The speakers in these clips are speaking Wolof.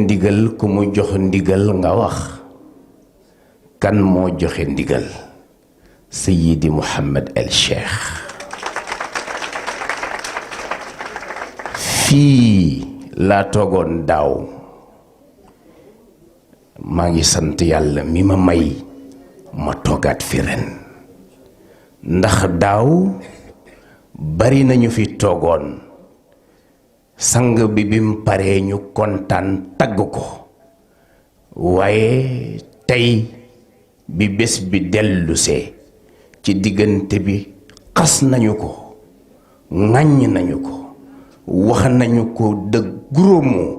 ndigal ku mu jox ndigal nga wax kan moo joxe ndigal Sayyidi Mouhamed El Cheikh fii laa toogoon daaw maa ngi sant yàlla mi ma may ma toogaat fi ren ndax daaw bari nañu fi toogoon sang bi bim paree ñu kontaan tagg ko waaye tey bi bés bi dellusee ci diggante bi xas nañu ko ŋàññ nañu ko wax nañu ko de gros mots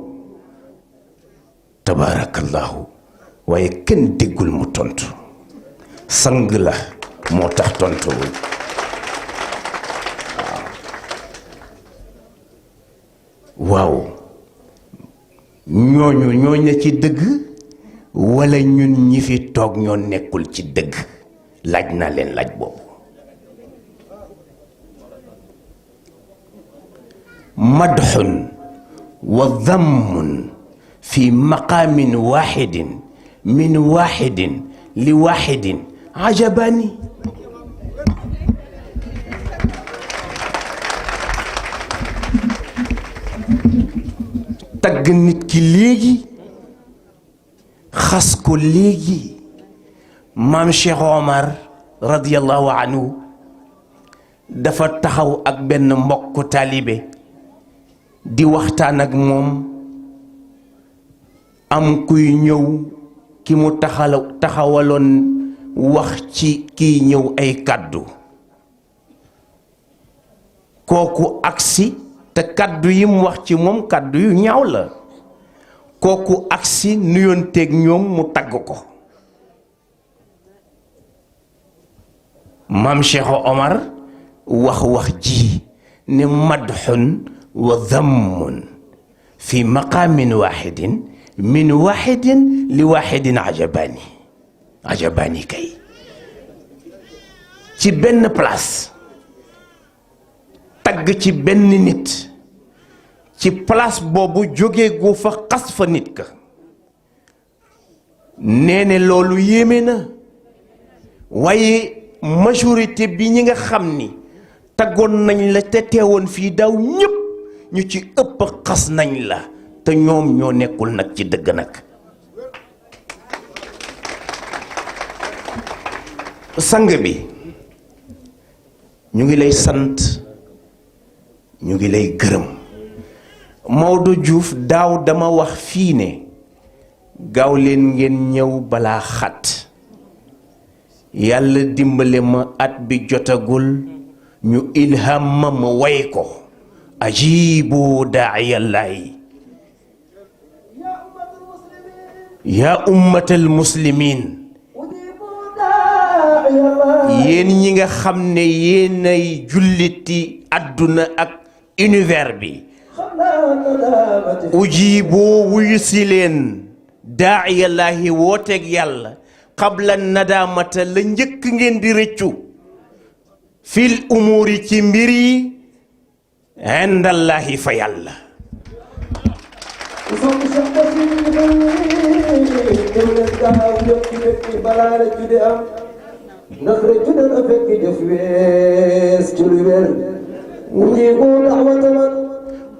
tabarakallahu waaye kenn déggul mu tontu sang la moo tax tontuwul waaw ñooñu ci dëgg walla ñun ñi fi toog ñoo nekkul ci dëgg laaj naa leen laaj boobu madxun wa dammun fi maqaamin waaxidin min waaxidin li waaxidin ajabani tagg nit ki léegi xas ko léegi maam Cheikh Omar radiyallahu anhu dafa taxaw ak benn mbokku taalibe di waxtaan ak moom am kuy ñëw ki mu taxawaloon wax ci kiy ñëw ay kàddu kooku agsi te kàddu yi mu wax ci moom kàddu yu ñaaw la kooku agsi nuyoonteeg ñoom mu tagg ko maam Cheikh Omar wax ji ne madxun wa dammun fi maqaamin waaxidin min waaxidin li waaxidin ajabani kay ci benn place tagg ci benn nit ci place boobu jóge gu fa xas fa nit ka nee ne loolu yéeme na waaye majorité bi ñi nga xam ni taggoon nañ la te teewoon fii daaw ñépp ñu ci ëpp xas nañ la te ñoom ñoo nekkul nag ci dëgg nag sang bi ñu ngi lay sant ñu ngi lay gërëm Maodo Diouf daaw dama wax fii ne gaaw leen ngeen ñëw balaa xat yàlla dimbale ma at bi jotagul ñu ilham ma way ko ajibu daa'iyallaahi yaa ummatal muslimiin yéen ñi nga xam ne yéenay julliti àdduna ak univers bi ujibu wuyu si leen daa'iyallaahi wooteeg yàlla qabla nadaamata la njëkk ngeen di rëccu fil umuuri ci mbir yi indallaahi fa yàlla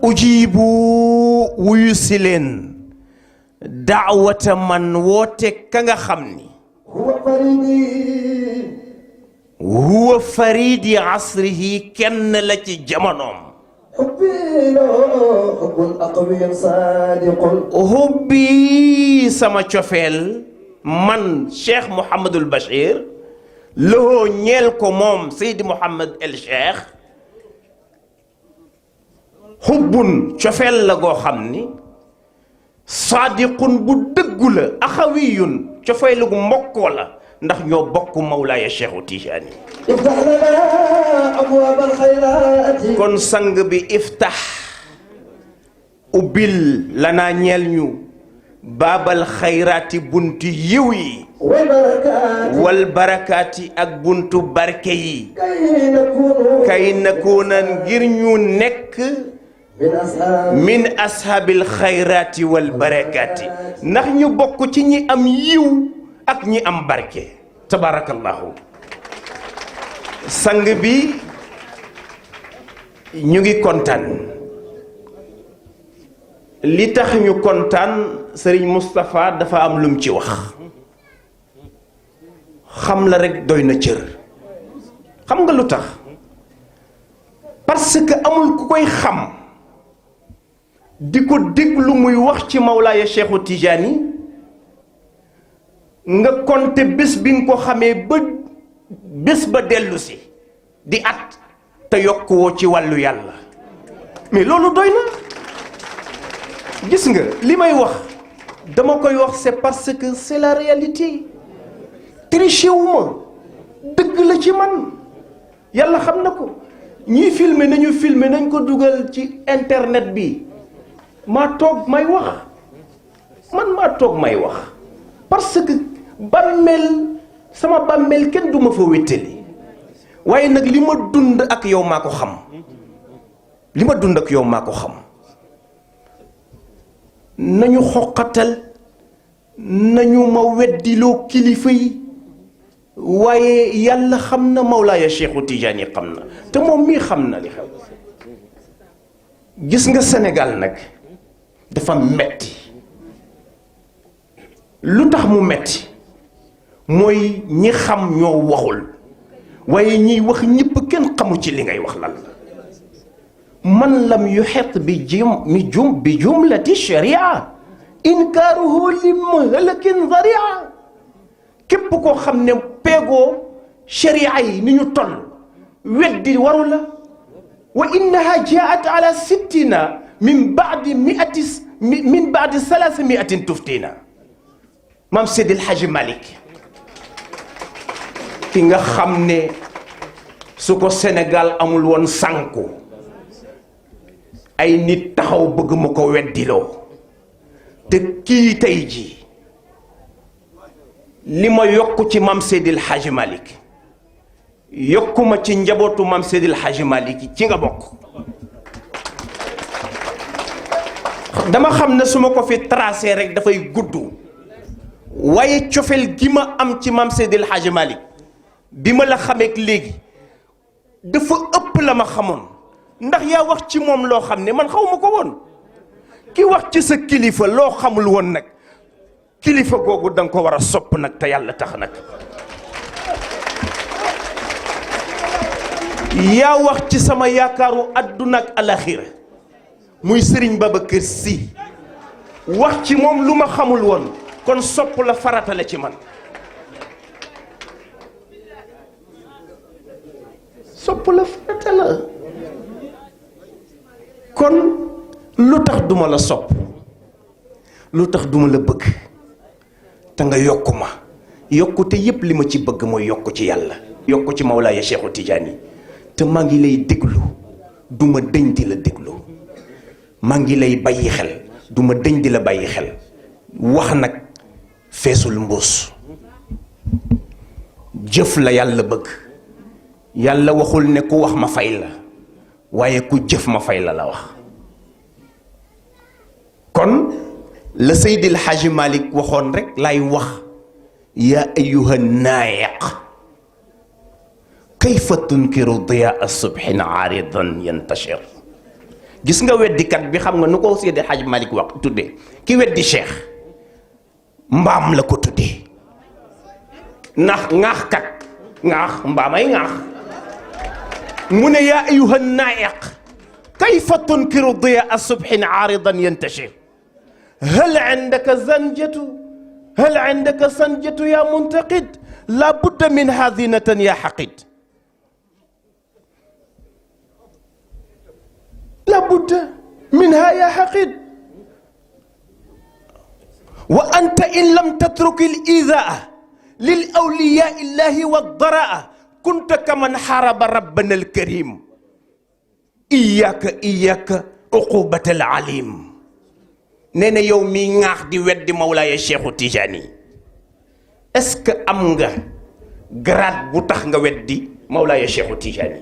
ujibu wuyu si leen daawata man woote ka nga xam ni huwa faridi asrihi kenn la ci jamonoom hubbi sama cofeel man Cheikh Mouhamadul Bachir loo ñeel ko moom Seydi Mouhamed El Cheikh xubbun cofeel la goo xam ni saadiqun bu dëggu la axawiyun cofeelu gu mbokkoo la ndax ñoo bokk Mawlaaya Cheikhu Tijaani kon sang bi iftax ubbil lanaa ñeel ñu baabal xayraati buntu yiw yi wal barakaati ak buntu barke yi kay nakuuna ngir ñu nekk min ashaabil xayraati wal barakaati ndax ñu bokk ci ñi am yiw ak ñi am barke tabarakallahu sang bi ñu ngi kontaan li tax ñu kontaan Serigne Moustapha dafa am lum ci wax xam la rekk doy na cër xam nga lu tax parce que amul ku koy xam di ko déglu muy wax ci Mawlaaya Cheikhu Tijaani nga konte bés bi nga ko xamee ba bés ba dellu si di at te yokk woo ci wàllu yàlla mais loolu doy na gis nga li may wax dama koy wax c'est parce que c'est la réalité triché wu ma dëgg la ci man yàlla xam na ko ñii filmer nañ ko dugal ci internet bi maa toog may wax parce que bàmmeel sama bàmmeel kenn duma fa wéttali waaye nag li ma dund ak yow maa ko xam nañu xoqatal nañu ma weddiloo kilifa yi waaye yàlla xam na Mawlaaya Cheikhu Tijaani xam na te moom mii xam na li xew gis nga Sénégal nag dafa metti lu tax mu metti mooy ñi xam ñoo waxul waaye ñiy wax ñëpp kenn xamu ci li ngay wax lan la man lam yuhit bi jumlati sharia inkaaruhu li muhlakin dharia képp koo xam ne peegoo sharia yi ni ñu toll weddi waru la wa innaha jaat ala sittina min baadi salaasamiatin tuftina maam Seydi El Hadji Malick ki nga xam ne su ko Sénégal amul woon sànku ay nit taxaw bëgg ma ko weddiloo te kii tey ji li ma yokk ci maam Seydi El Hadji Malick yokkuma ci njabootu maam Seydi El Hadji Malick ci nga bokk dama xam ne su ma ko fi tracé rek dafay gudd waaye cofeel gi ma am ci maam Seydi El Hadji Malick bi ma la xameek léegi dafa ëpp la ma xamoon ndax yaa wax ci moom loo xam ne man xaw ma ko woon ki wax ci sa kilifa loo xamul woon nag kilifa googu danga ko war a sopp nag te yàlla tax nag yaa wax ci sama yaakaaru àdduna ak alaxira muy Sëriñ Babacar Sy wax ci moom lu ma xamul woon kon sopp la farata la ci man sopp la farata la kon lu tax duma la sopp lu tax duma la bëgg te nga yokku ma yokkute yépp li ma ci bëgg mooy yokku ci yàlla yokku ci Mawlaaya Cheikhu Tijaani te maa ngi lay déglu duma dëñ di la déglu maa ngi lay bàyyi xel duma dëñ di la bàyyi xel wax nag feesul mbuus jëf la yàlla bëgg yàlla waxul ne ku wax ma fay la waaye ku jëf ma fay la wax kon la Seydi El Hadji Malick waxoon rek lay wax yaa ayyuha naayiq kayfa tunkiru diyaa subhin aaridan yantashir gis nga weddikat bi xam nga nu ko Seydi El Hadji Malick wax tuddee ki weddi cheikh mbaam la ko tuddee ndax ŋaaxkat ŋaax mbaamay ŋaax mu ne yaa ayyuha naayiq kayfa tunkiru diyaa subhin aaridan yantashir هل عندك زنجة يا منتقد لا بد منها زينة يا حقد لا بد منها يا حقد وأنت إن لم تترك الإيذاء للأولياء الله والضراء كنت كمن حارب ربنا الكريم إياك عقوبة العليم nee na yow mi ŋaax di weddi Mawlaaya Cheikhu Tijaani est-ce que am nga grade bu tax nga weddi Mawlaaya Cheikhu Tijaani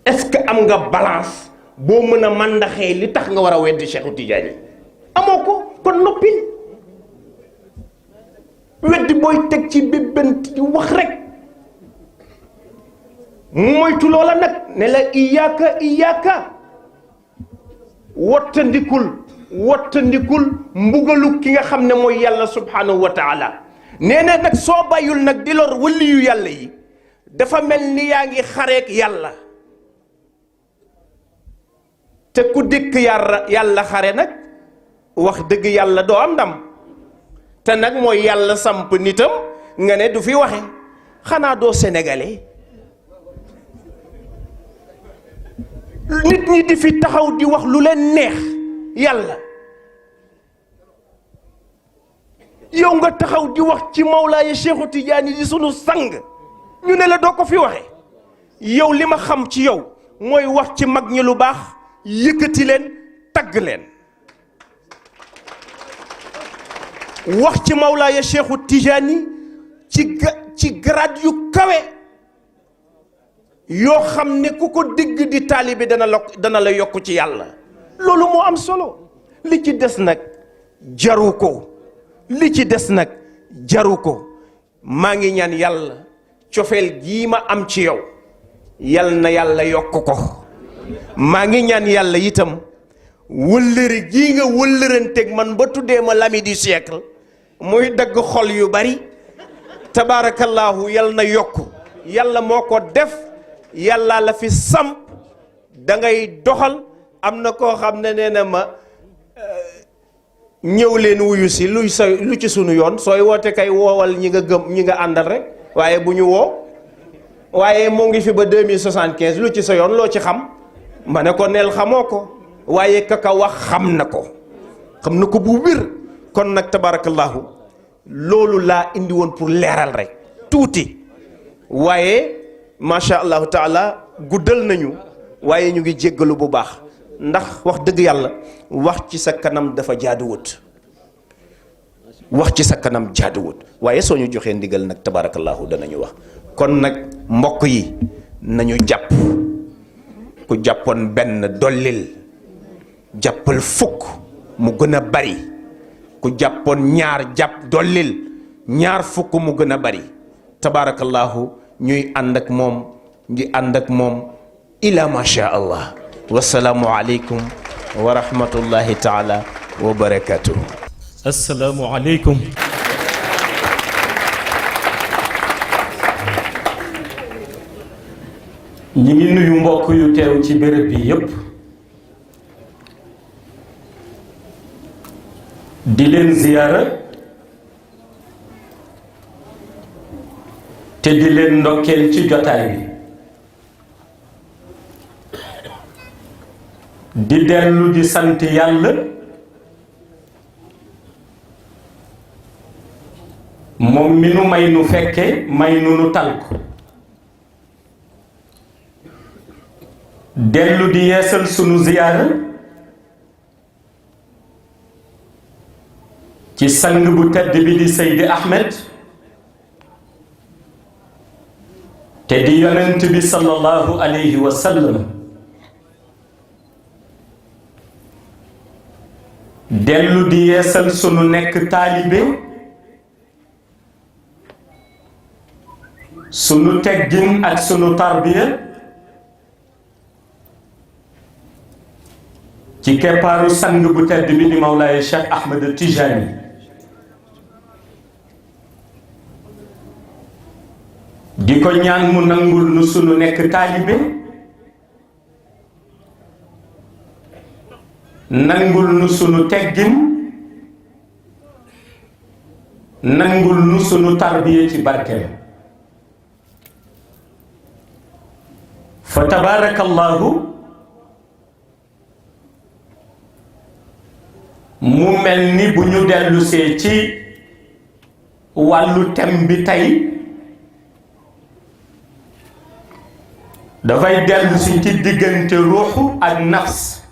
est-ce que am nga balance boo mën a màndaxee li tax nga war a weddi Cheikhu Tidiane amoo ko. kon noppil weddi booy teg ci bébbant di wax rek moytu loola nag ne la iyaaka wottandikul mbugalu ki nga xam ne mooy yàlla subhanahu wa taala nee na nag soo bàyyul nag di lor waliyu yàlla yi dafa mel ni yaa ngi xareek yàlla te ku dikk yàlla xare nag wax dëgg yàlla doo am ndam te nag mooy yàlla samp nitam nga ne du fi waxe xanaa doo sénégalais nit ñi di fi taxaw di wax lu leen neex yàlla yow nga taxaw di wax ci Mawlaaya Cheikhu Tidiane di sunu sang ñu ne la doo ko fi waxe yow li ma xam ci yow mooy wax ci mag ñi lu baax yëkkati leen tagg leen wax ci Mawlaaya Cheikhu Tidiane ci grade yu kawe yoo xam ne ku ko digg di taalibe dana la yokk ci yàlla loolu moo am solo li ci des nag jaru ko maa ngi ñaan yàlla cofeel gii ma am ci yow yal na yàlla yokk ko maa ngi ñaan yàlla itam wëllëre gii nga wëllëranteeg man ba tuddee ma l'ami du siècle muy dagg xol yu bari tabaarakallaahu yal na yokk yàlla moo ko def yàlla la fi samp da ngay doxal am na koo xam ne nee na ma ñëw leen wuyu si lu ci sunu yoon sooy woote kay woowal ñi nga àndal rek waaye bu ñu woo waaye moo ngi fi ba 2075 lu ci sa yoon loo ci xam ma ne ko neel xamoo ko waaye kaka wax xam na ko bu wér kon nag tabarakallahu loolu laa indi woon pour leeral rek tuuti waaye macha allahu taala guddal nañu waaye ñu ngi jéggalu bu baax ndax wax dëgg yàlla wax ci sa kanam dafa jaaduwut waaye soo ñu joxee ndigal nag tabarakallahu danañu wax kon nag mbokk yi nañu jàpp ku jàppoon benn dollil jàppal fukk mu gën a bari ku jàppoon ñaar jàpp dollil ñaar fukk mu gën a bari tabarakallahu ñuy ànd ak moom ila ma sha allah wasalaamu aleykum wa rahmatullahi taala wa barakatuh. assalaamu aleykum. ñi ngi nuyu mbokk yu teew ci béréb bi yépp di leen ziyaara te di leen ndokkeel ci jotaay bi di dellu di sant yàlla moom mi nu may nu fekke may nu tal ko dellu di yeesal sunu ziyaara ci sang bu tedd bi di Seydi Ahmed te di yonent bi sallallahu alayhi wa sallam dellu di yeesal sunu nekk taalibe sunu teggin ak sunu tarbiya ci keppaaru sang bu tedd bi di Mawlaaya Cheikh Ahmed Tijani di ko ñaan mu nangul nu sunu nekk taalibe nangul nu sunu teggin nangul nu sunu tarbiya ci barkeem fa tabarakallahu mu mel ni bu ñu dellusee ci wàllu thème bi tey dafay dellusi ci diggante ruuxu ak nafs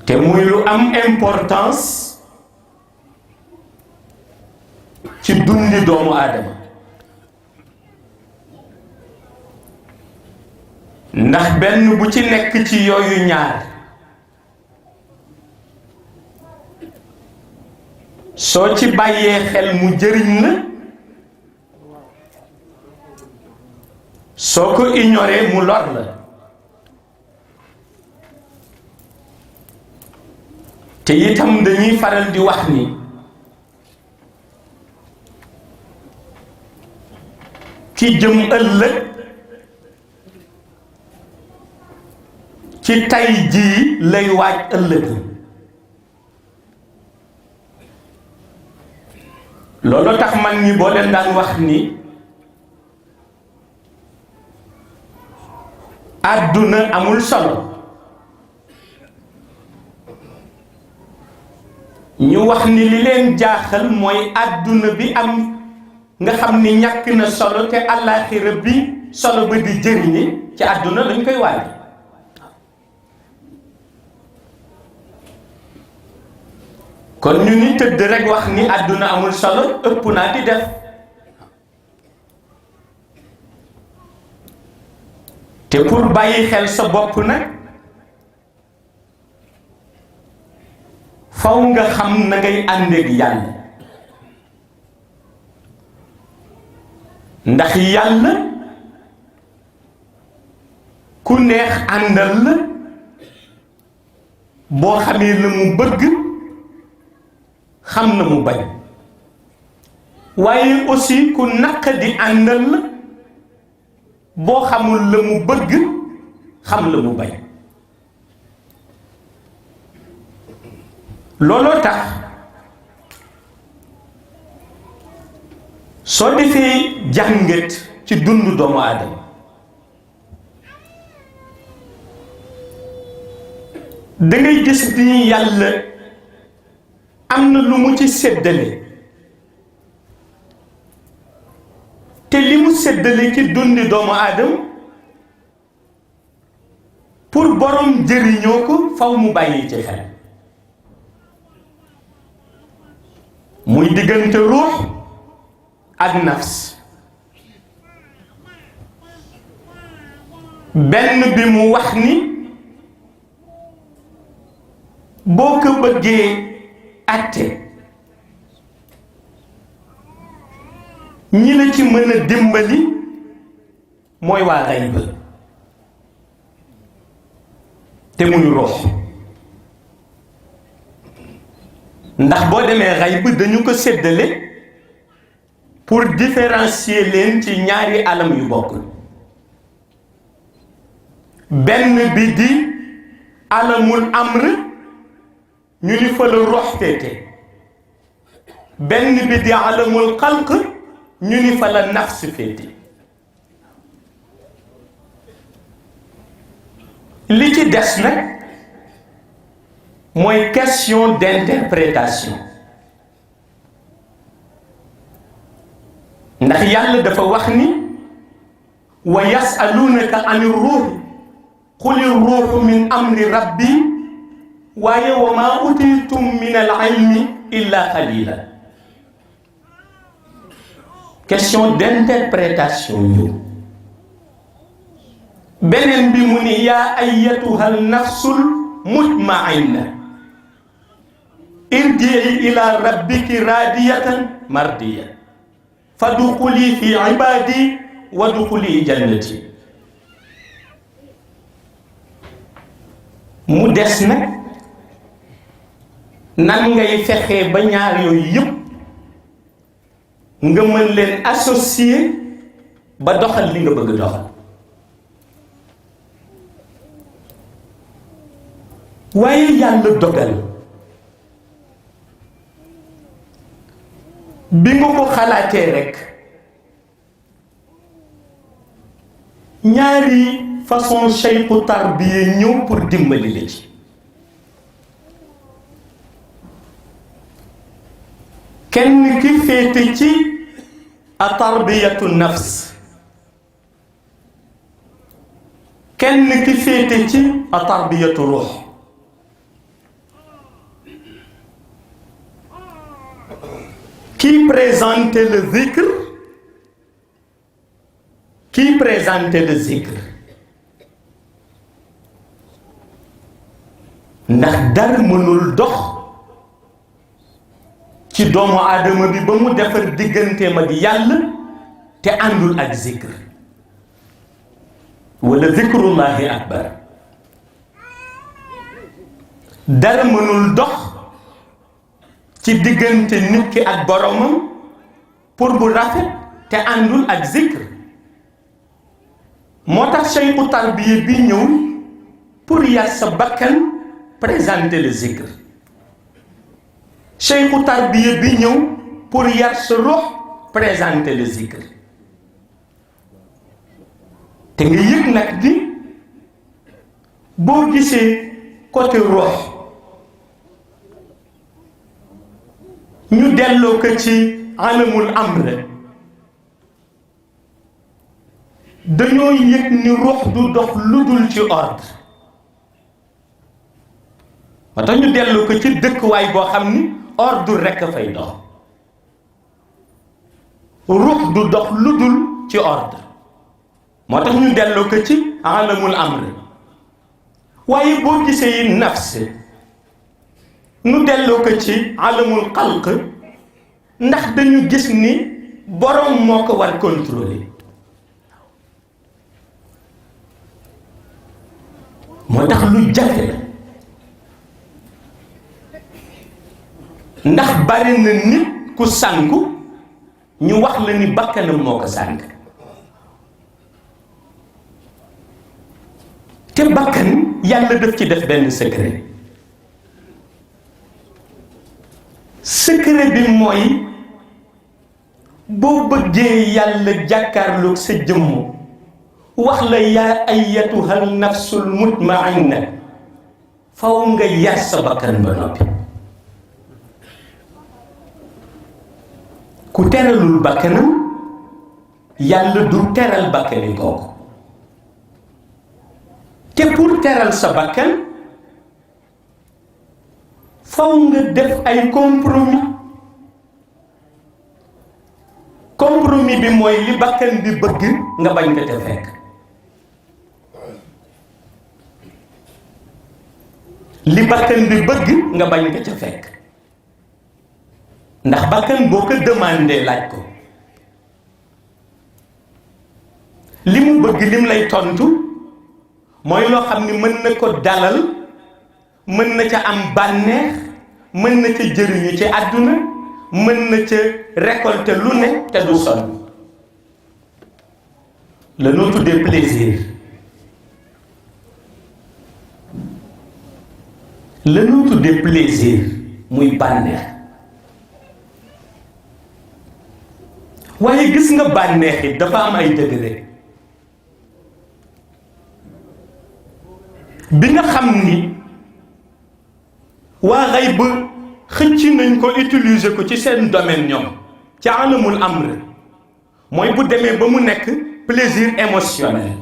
te muy lu am importance ci dundi doomu aadama ndax benn bu ci nekk ci yooyu ñaar soo ci bàyyee xel mu jëriñ la, soo ko ignoré mu lor la. te itam dañuy faral di wax ni ki jëm ëllëg ci tay jii lay waaj ëllëg. loolu tax mag ñi boo leen daan wax ni àdduna amul solo, ñu wax ni li leen jaaxal mooy àdduna bi am nga xam ni ñàkk na solo te àllaaxira bi solo ba di jëriñi ci àdduna lañ koy waaj. kon ñu ni tëdd rekk wax ni àdduna amul solo ëpp naa di def. te pour bàyyi xel sa bopp nag faw nga xam na ngay àndeek yàlla, ndax yàlla ku neex àndal la boo xamee la mu bëgg xam na mu bañ, waaye aussi ku naqadi àndal la boo xamul la mu bëgg xam la mu bañ. looloo tax soo defee jàngat ci dundu doomu aadama da ngay gis ni yàlla am na lu mu ci séddale, te li mu séddale ci dundi doomu aadama pour borom jëriñoo ko faw mu bàyyi ci xel. muy diggante ruux ak nafs. benn bi mu wax ni boo ko bëggee àtte ñi la ci mën a dimbali mooy waa xayb te muy ruux. ndax boo demee xayb dañu ko séddale pour différencier leen ci ñaari alam yu bokkul. benn bi di alamul amr ñu ni fa la ruux féete, benn bi di alamul xalq ñu ni fa la nafs féete. li ci des nag mooy question d'interprétation, ndax yàlla dafa wax ni wa yasalunaka ani ruuhi quli ruuhu min amri rabbi waaye wa maa utitum min al ilmi illa qalila. question d'interprétation ñu beneen bi mu ni yaa ayyatuha nafsul mutmainna irji'i ila rabbiki radiyatan mardiya fadxuli fi ibadi wadxuli jannati. mu des nag nan ngay fexee ba ñaar yooyu yëpp nga mën leen associer ba doxal li nga bëgg doxal. waaye yàlla dogal bi nga ko xalaatee rekk ñaari façon cheikhu tarbiya ñëw pour dimbali la ci. kenn ki féete ci a tarbiyatu nafs, kenn ki féete ci a tarbiyatu ruux. Qui présentait le zikr, qui présentait le zikr. ndax dara mënul dox ci doomu aadama bi ba mu defar digganteem ak yàlla te àndul ak zikr wala zikrullahi akbar. dara mënul dox ci diggante nit ki ak boromam pour bu rafet te àndul ak zikr. moo tax cheikhu tarbiya bi ñëw pour yar sa bakkan présenter le zikr. cheikhu tarbiya bi ñëw pour yar sa ruux présenter le zikr. te nga yëg nag di boo gisee côté ruux ñu delloo ko ci alamul amr, dañoo yëg ni ruux du dox lu dul ci ordre. moo tax ñu delloo ko ci dëkkuwaay boo xam ni ordre rekk a fay dox. ruux du dox lu dul ci ordre. moo tax ñu delloo ko ci alamul amr. waaye boo gisee yi nafs ñu delloo ko ci alamul xalq, ndax dañu gis ni borom moo ko war contrôler. moo tax lu jafe la, ndax bari na nit ku sànku ñu wax la ni bakkanam moo ko sànk. te bakkan yàlla daf ci def benn secret. secret bi mooy boo bëggee yàlla jàkkaarloog sa jëmm wax la yaa ayyatuhal nafsul mutmainna, faw nga yar sa bakkan ba noppi. ku teralul bakkanam yàlla du teral bakkani kooku. te pour teral sa bakkan faw nga def ay compromis. compromis bi mooy li bakkan bi bëgg nga bañ ko te fekk. li bakkan bi bëgg nga bañ ko ca fekk. ndax bakkan boo ko demandé laaj ko li mu bëgg lim lay tontu mooy loo xam ni mën na ko dalal, mën na ca am bànneex, mën na ca jëriñu ci àdduna, mën na ca récolter lu ne te du sonn. la noo tuddee plaisir. la noo tuddee plaisir muy bànneex. waaye gis nga bànneex it dafa am ay degré. bi nga xam ni waa xayb xëcc nañ ko utiliser ko ci seen domaine ñoom ci alamul amr, mooy bu demee ba mu nekk plaisir émotionnel.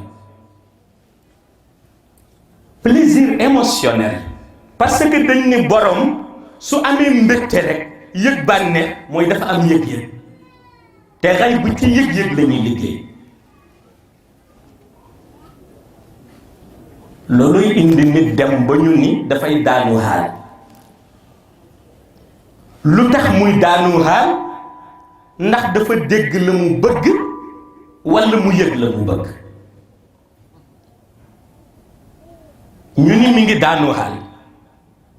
plaisir émotionnel parce que dañ ni borom su amee mbégte rek yëg bànneex mooy dafa am yëg-yëg. te xayb ci yëg-yëg la ñuy liggéey. looluy indi nit dem ba ñu ni dafay daanu xaal. lu tax muy daanu xaal? ndax dafa dégg la mu bëgg walla mu yëg la mu bëgg. ñu ni mi ngi daanu xaal.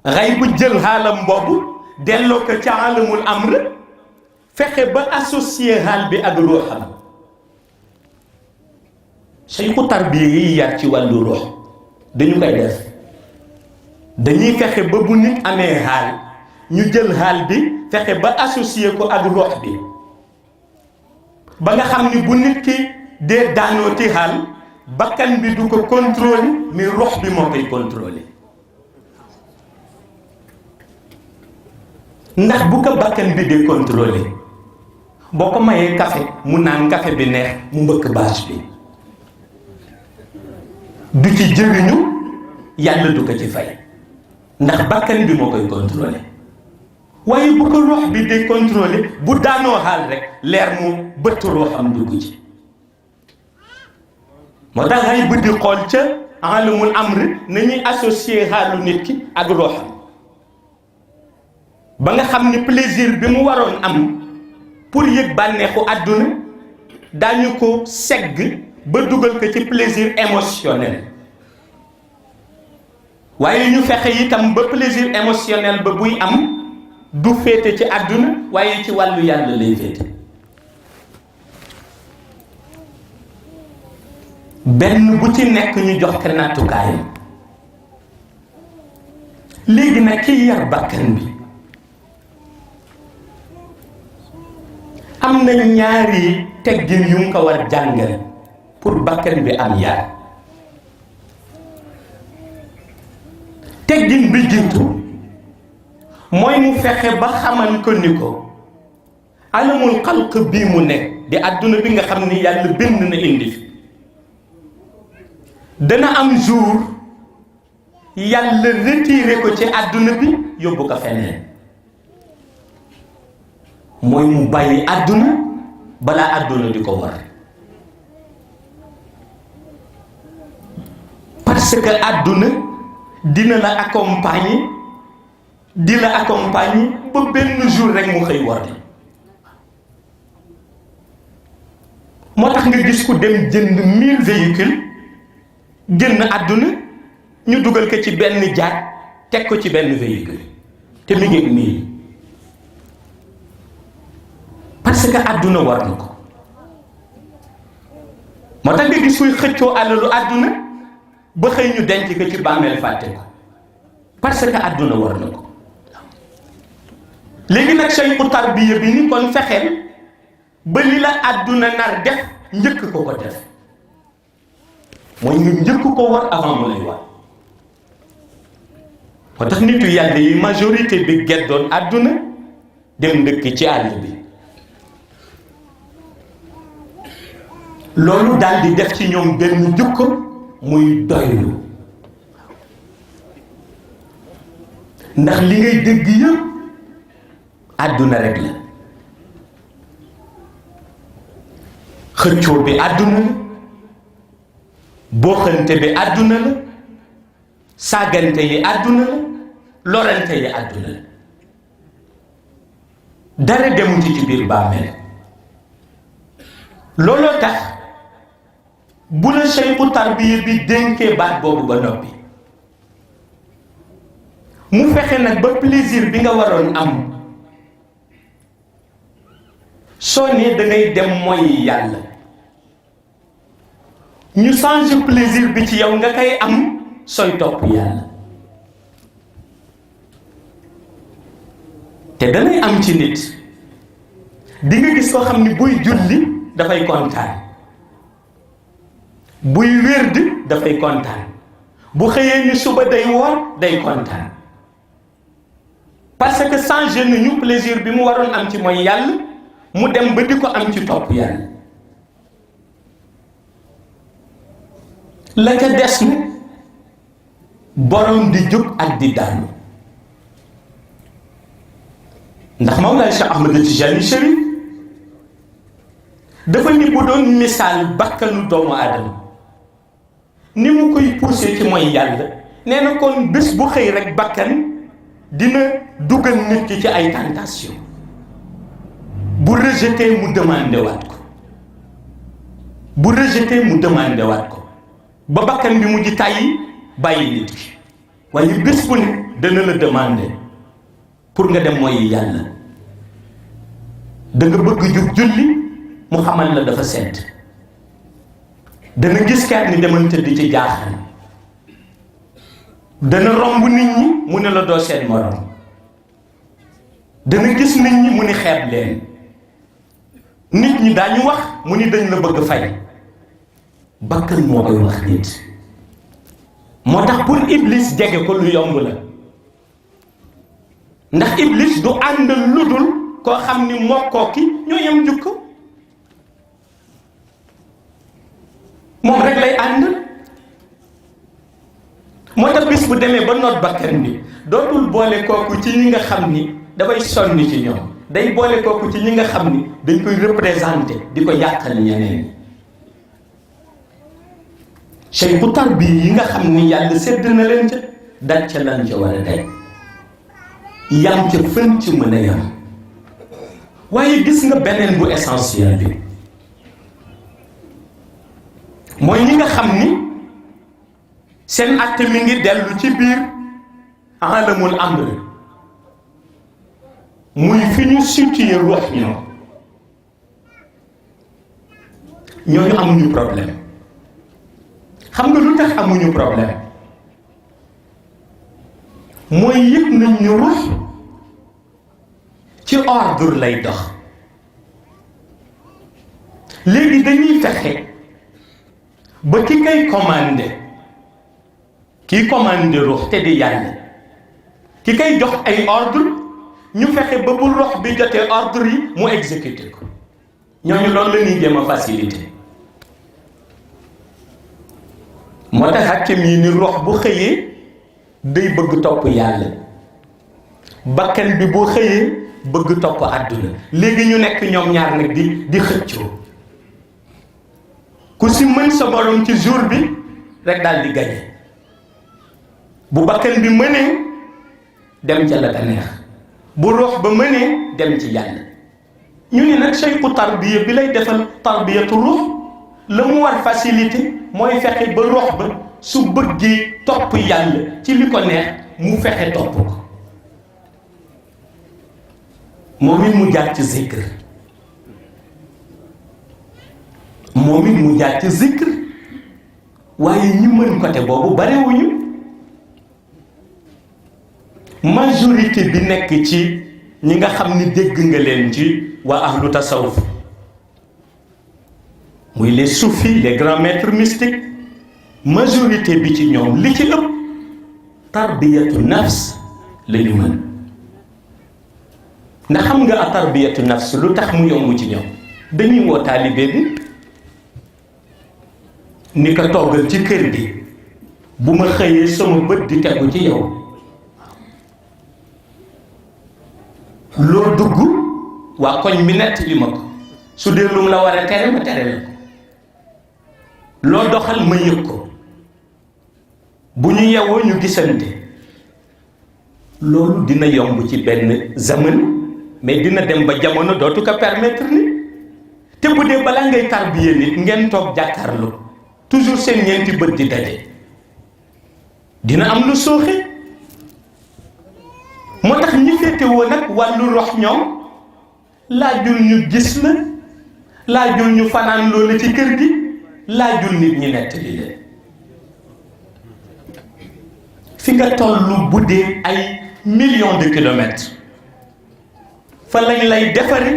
xay bu jël xaalam boobu delloo ko ca alamul amr, fexe ba associé xaal bi ak ruuxam. cheikhu tarbiya yi yar ci wàllu ruux dañu koy def. dañuy fexe ba bu nit amee xaal ñu jël xaal bi fexe ba associé ko ak ruux bi, ba nga xam ni bu nit ki dee daanoo ci xaal bakkan bi du ko contrôler, mais ruux bi moo koy contrôler. ndax bu ko bakkan bi dee contrôler, boo ko mayee café mu naan café bi neex mu mbëkk bâche bi, du ci jëriñu, yàlla du ko ci fay, ndax bakkan bi moo koy contrôler. waaye bu ko ruux bi dee contrôler, bu daanoo xaal rek leer mu bëtt ruuxam dugg ci. moo tax ay bët di xool ca alamul amr nañuy associé xaalu nit ki ak ruuxam ba nga xam ni plaisir bi mu waroon am pour yëg bànneexu àdduna daañu ko segg ba dugal ko ci plaisir émotionnel waaye ñu fexe itam ba plaisir émotionnel ba buy am du féete ci àdduna waaye ci wàllu yàlla lay féete benn bu ci nekk ñu jox ko nattukaayam léegi nag ki yar bakkan bi am na ñaari teggin yu mu ko war jàngal pour bakkan bi am yar teggin bi jiitu mooy mu fexe ba xamal ko ni ko alamul xalq bii mu nekk di àdduna bi nga xam ni yàlla bind na indi fi dana am jour yàlla retiré ko ci àdduna bi yóbbu ko feneen mooy mu bàyyi àdduna balaa àdduna di ko war parce que àdduna dina la accompagner di la accompagner ba benn jour rek mu xëy war moo tax nga gis ku dem jënd 1000 véhicules génn àdduna ñu dugal ko ci benn jaat teg ko ci benn véhicule te mi ngi nii parce que àdduna war na ko moo tax nga gis kuy xëccoo alalu àdduna ba xëy ñu denc ko ci bàmmeel fàtte ko parce que àdduna war na ko léegi nag saytu tarbiya bi ni kon fexeel ba li la àdduna nar def njëkk ko def mooy nga njëkk ko war avant mu lay war moo tax nitu yàlla yi majorité bi geddoon àdduna dem dëkk ci àll bi loolu daal di def ci ñoom benn jukko muy doylu ndax li ngay dégg yëpp àdduna rek la xëccoo bi àdduna la booxante bi àdduna la saagante yi àdduna la lorante yi àdduna la dara demu ci biir bàmmeel looloo tax bu la seyku tarbiya bi dénkee baat boobu ba noppi mu fexe nag ba plaisir bi nga waroon am soo nee da ngay dem mooy yàlla ñu change plaisir bi ci yow nga koy am sooy topp yàlla te danay am ci nit di nga gis koo xam ni buy julli dafay kontaan buy wérd dafay kontaan bu xëyee ni suba day woor day kontaan parce que changé nañu plaisir bi mu waroon am ci mooy yàlla mu dem ba di ko am ci topp yàlla la ca des na borom di jóg ak di daanu ndax Mawlaay Cheikh Ahmad Tijani Chérif dafa ni bu doon misaal bakkanu doomu aadama ni mu koy poussé ci mooy yàlla nee na kon bés bu xëy rek bakkan dina dugal nit ki ci ay tentation bu rejeté mu demandé waat ko bu rejeté mu demandé waat ko ba bakkan bi mujj tàyyi bàyyi nit ki waaye bés bu ne dana la demandé pour nga dem mooy yàlla da nga bëgg jug julli mu xamal la dafa sedd dana gis kat ni demal tëdd ci jaaxal dana romb nit ñi mu ne la doo seen morom dana gis nit ñi mu ni xeeb leen nit ñi daañu wax mu ni dañ la bëgg fay bakkan moo koy wax nit moo tax pour iblis jege ko lu yomb la ndax iblis du ànd lu dul koo xam ni mokkoo ki ñoo yem jukko moom rek lay ànd moo tax bis bu demee ba noot bakkan bi dootul boole kooku ci ñi nga xam ni dafay sonni ci ñoom day boole kooku ci ñi nga xam ni dañ koy représenté di ko yàqal ñeneen cheikhu tarbiya yi nga xam ni yàlla sedd na leen ca daj ca lan ca war a daj yam ca fën ci mën a yam. waaye gis nga beneen bu essentiel bi mooy ñi nga xam ni seen acte mi ngi dellu ci biir alamul amr, muy fi ñu situé ruux ñooñu amuñu problème. xam nga lu tax amuñu problème mooy yëg nañ ñu ruux ci ordre lay dox. léegi dañuy fexe ba ki kay commandé ruux te di yàlla, ki kay jox ay ordre ñu fexe ba bu ruux bi jotee ordre yi mu exécuté ko. ñooñu loolu la ñuy jéem a facilité. moo tax hakim yi ni ruux bu xëyee day bëgg topp yàlla, bakkan bi boo xëyee bëgg topp àdduna. léegi ñu nekk ñoom ñaar nag di xëccoo. ku si mën sa borom ci jour bi rek daal di gañe. bu bakkan bi mënee dem ca la ka neex, bu ruux ba mënee dem ci yàlla. ñu ni nag cheikhu tarbiya bi lay defal tarbiyatu ruux la mu war facilité mooy fexe ba ruux ba su bëggee topp yàlla ci li ko neex mu fexe topp ko. moom it mu jaar ci zikr, moom it mu jaar ci zikr. waaye ñi mën côté boobu barewuñu. majorité bi nekk ci ñi nga xam ni dégg nga leen ci waa ahlu tasawuf, muy les soufis, les grands maîtres mystiques, majorité bi ci ñoom li ci ëpp tarbiyatu nafs la ñu mën. ndax xam nga a tarbiyatu nafs lu tax mu yomb ci ñoom? dañuy woo taalibe bi ni ko toggal ci kër gi bu ma xëyee sama bët di tegu ci yow, loo dugg waa koñ bi nett li ma ko, su dee lu mu la war a tere ma tere la ko, loo doxal ma yëg ko, bu ñu yewoo ñu gisante. loolu dina yomb ci benn zaman, mais dina dem ba jamono dootu ko permettre ni. te bu dee balaa ngay tarbiye nit ngeen toog jàkkaarloo toujours seen ñeenti bët di daje, dina am lu sooxe. moo tax ñi féetewoo nag wàllu rox ñoom laajul ñu gis la, laajul ñu fanaan loolu ci kër gi, laajul nit ñi nettali leen. fi nga tollu bu dee ay millions de kilomètres fa lañ lay defare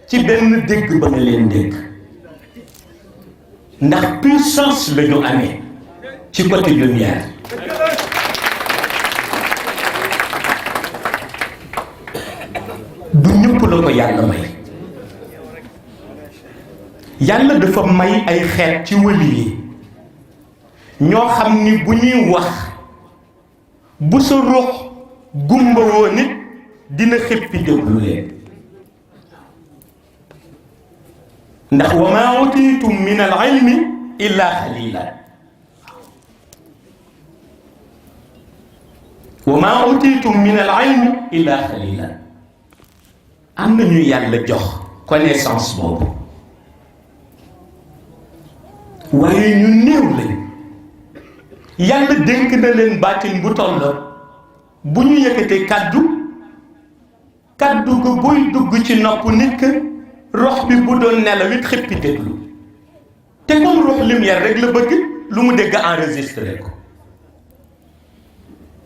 ci benn dégg ba nga leen dégg. ndax puissance la ñu amee ci côté lumière. du ñëpp la ko yàlla may. yàlla dafa may ay xeet ci wëli yi ñoo xam ni bu ñuy wax bu sa ruux gumba woo nit dina xëppi déglu leen. ndax wa maa utiitum min al ilmi illa xalila, wa maa utiitum min al ilmi illa xalila. am na ñu yàlla jox connaissance boobu waaye ñu néew lañ. yàlla dénk na leen baatin bu tolloo bu ñu yëkkatee kàddu ga buy dugg ci nopp nit ka rox bi bu doon nelaw it xëppi déglu. te comme rox lumière rek la bëgg lu mu dégg enregistré ko.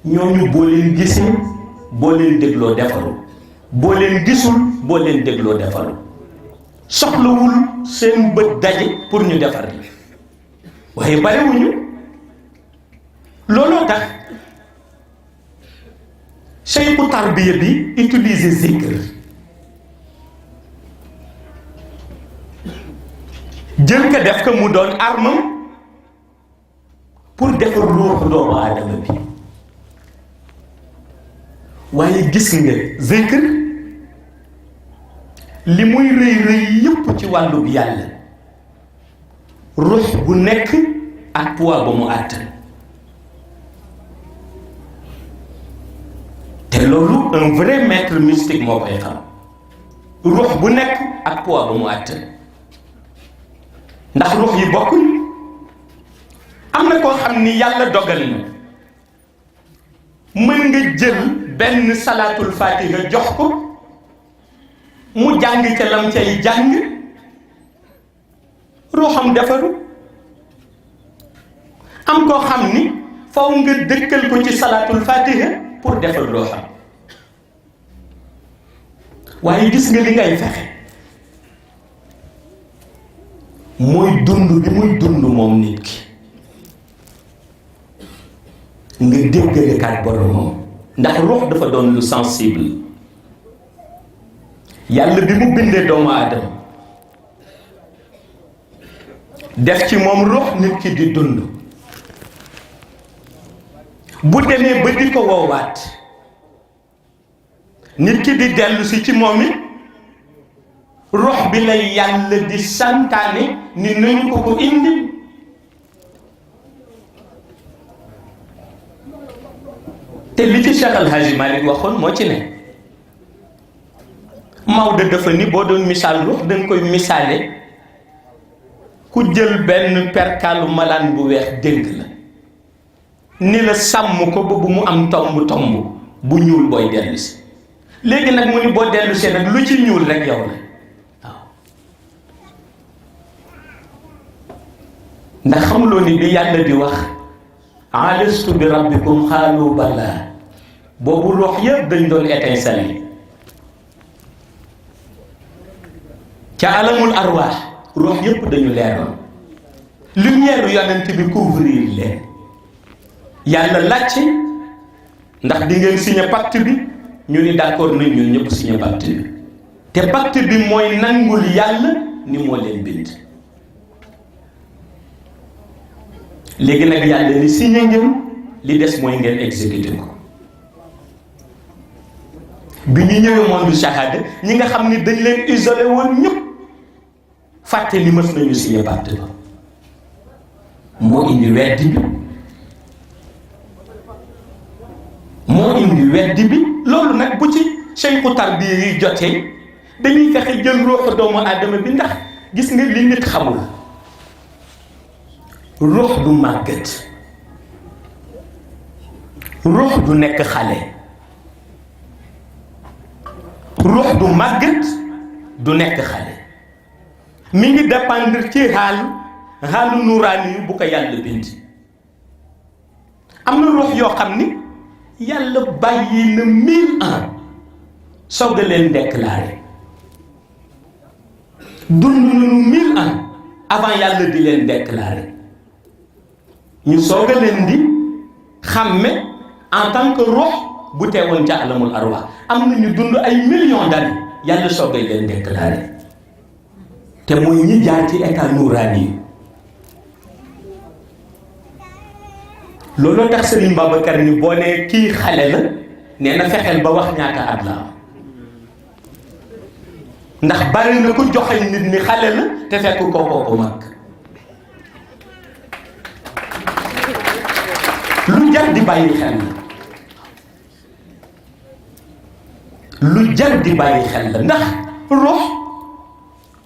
ñooñu boo leen gisee boo leen dégloo defaru, boo leen gisul boo leen dégloo defaru. soxlawul seen bët daje pour ñu defar li waaye barewuñu. looloo tax cheikhu tarbiya bi utiliser zikr, jël ko def ko mu doon armam pour defar ruuxu doomu aadama bi. waaye gis nga zikr li muy rëy rëy yëpp ci wàllu bi yàlla, ruux bu nekk ak poids ba mu àttan te loolu un vrai maître mystique moo koy xam ruux bu nekk ak poids ba mu àttan ndax ruux yi bokkuñ am na koo xam ni yàlla dogal na mën nga jël benn salaatul fatiha jox ko mu jàng ca lam cay jàng ruuxam defaru am koo xam ni faw nga dëkkal ko ci salaatul fatiha pour defal ruuxam waaye gis nga li ngay fexe mooy dund bi muy dund moom nit ki nga déggale kat boromam ndax ruux dafa doon lu sensible yàlla bi mu bindee doomu aadama def ci moom ruux nit ki di dund bu demee ba di ko woowaat nit ki di dellu si ci moom it ruux bi lay yàlla di santaane ni nañu ko indi te li ci Cheikh Al Hadji Malick waxoon moo ci ne Maodo dafa ni boo doon misaal ruux danga koy misaale ku jël benn perkaalu malaan bu weex dénk la ni la sàmm ko ba bu mu am tomb tomb bu ñuul booy dellu si léegi nag mu ni boo dellu see nag lu ci ñuul rek yow la waaw ndax xamuloo ni bi yàlla di wax alastu bi rabbikum xaalu balaa boobu ruux yëpp dañ doon étinceler ca alamul arwaax ruux yëpp dañu leeroon lumière yonent bi couvrir leen yàlla laajte ndax di ngeen signé pacte bi ñu ni d'accord nañ ñun ñëpp signé pacte bi te pacte bi mooy nangul yàlla ni moo leen bind léegi nag yàlla ni signé ngeen li des mooy ngeen exécuté ko bi ñu ñëwee monde shahada ñi nga xam ni dañ leen isolé woon ñëpp fàtte ni mës nañu signé pacte ba moo indi weddi bi loolu nag bu ci cheikhu tarbiya yi jotee dañuy fexe jël ruuxu doomu aadama bi ndax gis nga li nit xamul ruux du màggat ruux du nekk xale ruux du màggat du nekk xale mi ngi dépendre ci xaalu nuraani yi bu ko yàlla bind am na ruux yoo xam ni yàlla bàyyi na 1000 ans soog a leen déclaré dund nañu 1000 ans avant yàlla di leen déclaré ñu soog a leen di xàmme en tant que ruux bu teewoon ca alamul arwaax am na ñu dund ay millions d'années yàlla soog a leen déclaré te mooy ñi jaar ci état nuraani yi looloo tax Serigne Babacar ni boo nee kii xale la nee na fexeel ba wax ñaata at la am ndax bari na ko joxeñ nit ni xale la te fekk kookoo ko mag lu jar di bàyyi xel la lu jar di bàyyi xel la ndax ruux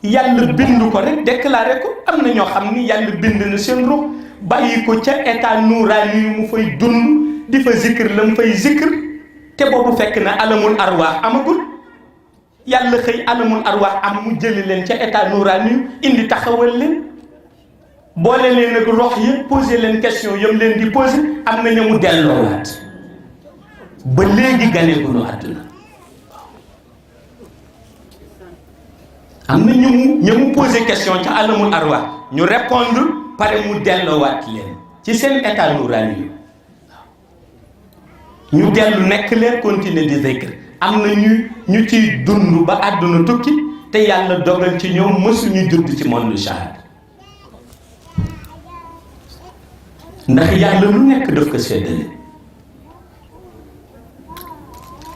yàlla bind ko rek déclaré ko am na ñoo xam ni yàlla bind na seen ruux bàyyi ko ca état nuuraani yu mu fay dund di fa zikr la mu fay zikr te boobu fekk na alamul arwaax amagul yàlla xëy alamul arwaax am mu jëli leen ca état nuuraani yu indi taxawal leen boole leen ak rox yi posé leen question yam leen di posé am na ña mu delloowaat ba léegi ganeegunu àdduna am na ñu mu posé question ca alamul arwaax ñu répondre pare mu delloowaat leen ci seen état nuraani yi ñu dellu nekk leen continuer di zikr am na ñu ciy dund ba àdduna tukki te yàlla dogal ci ñoom mësuñu judd ci monde shahada ndax yàlla lu nekk daf ko séddale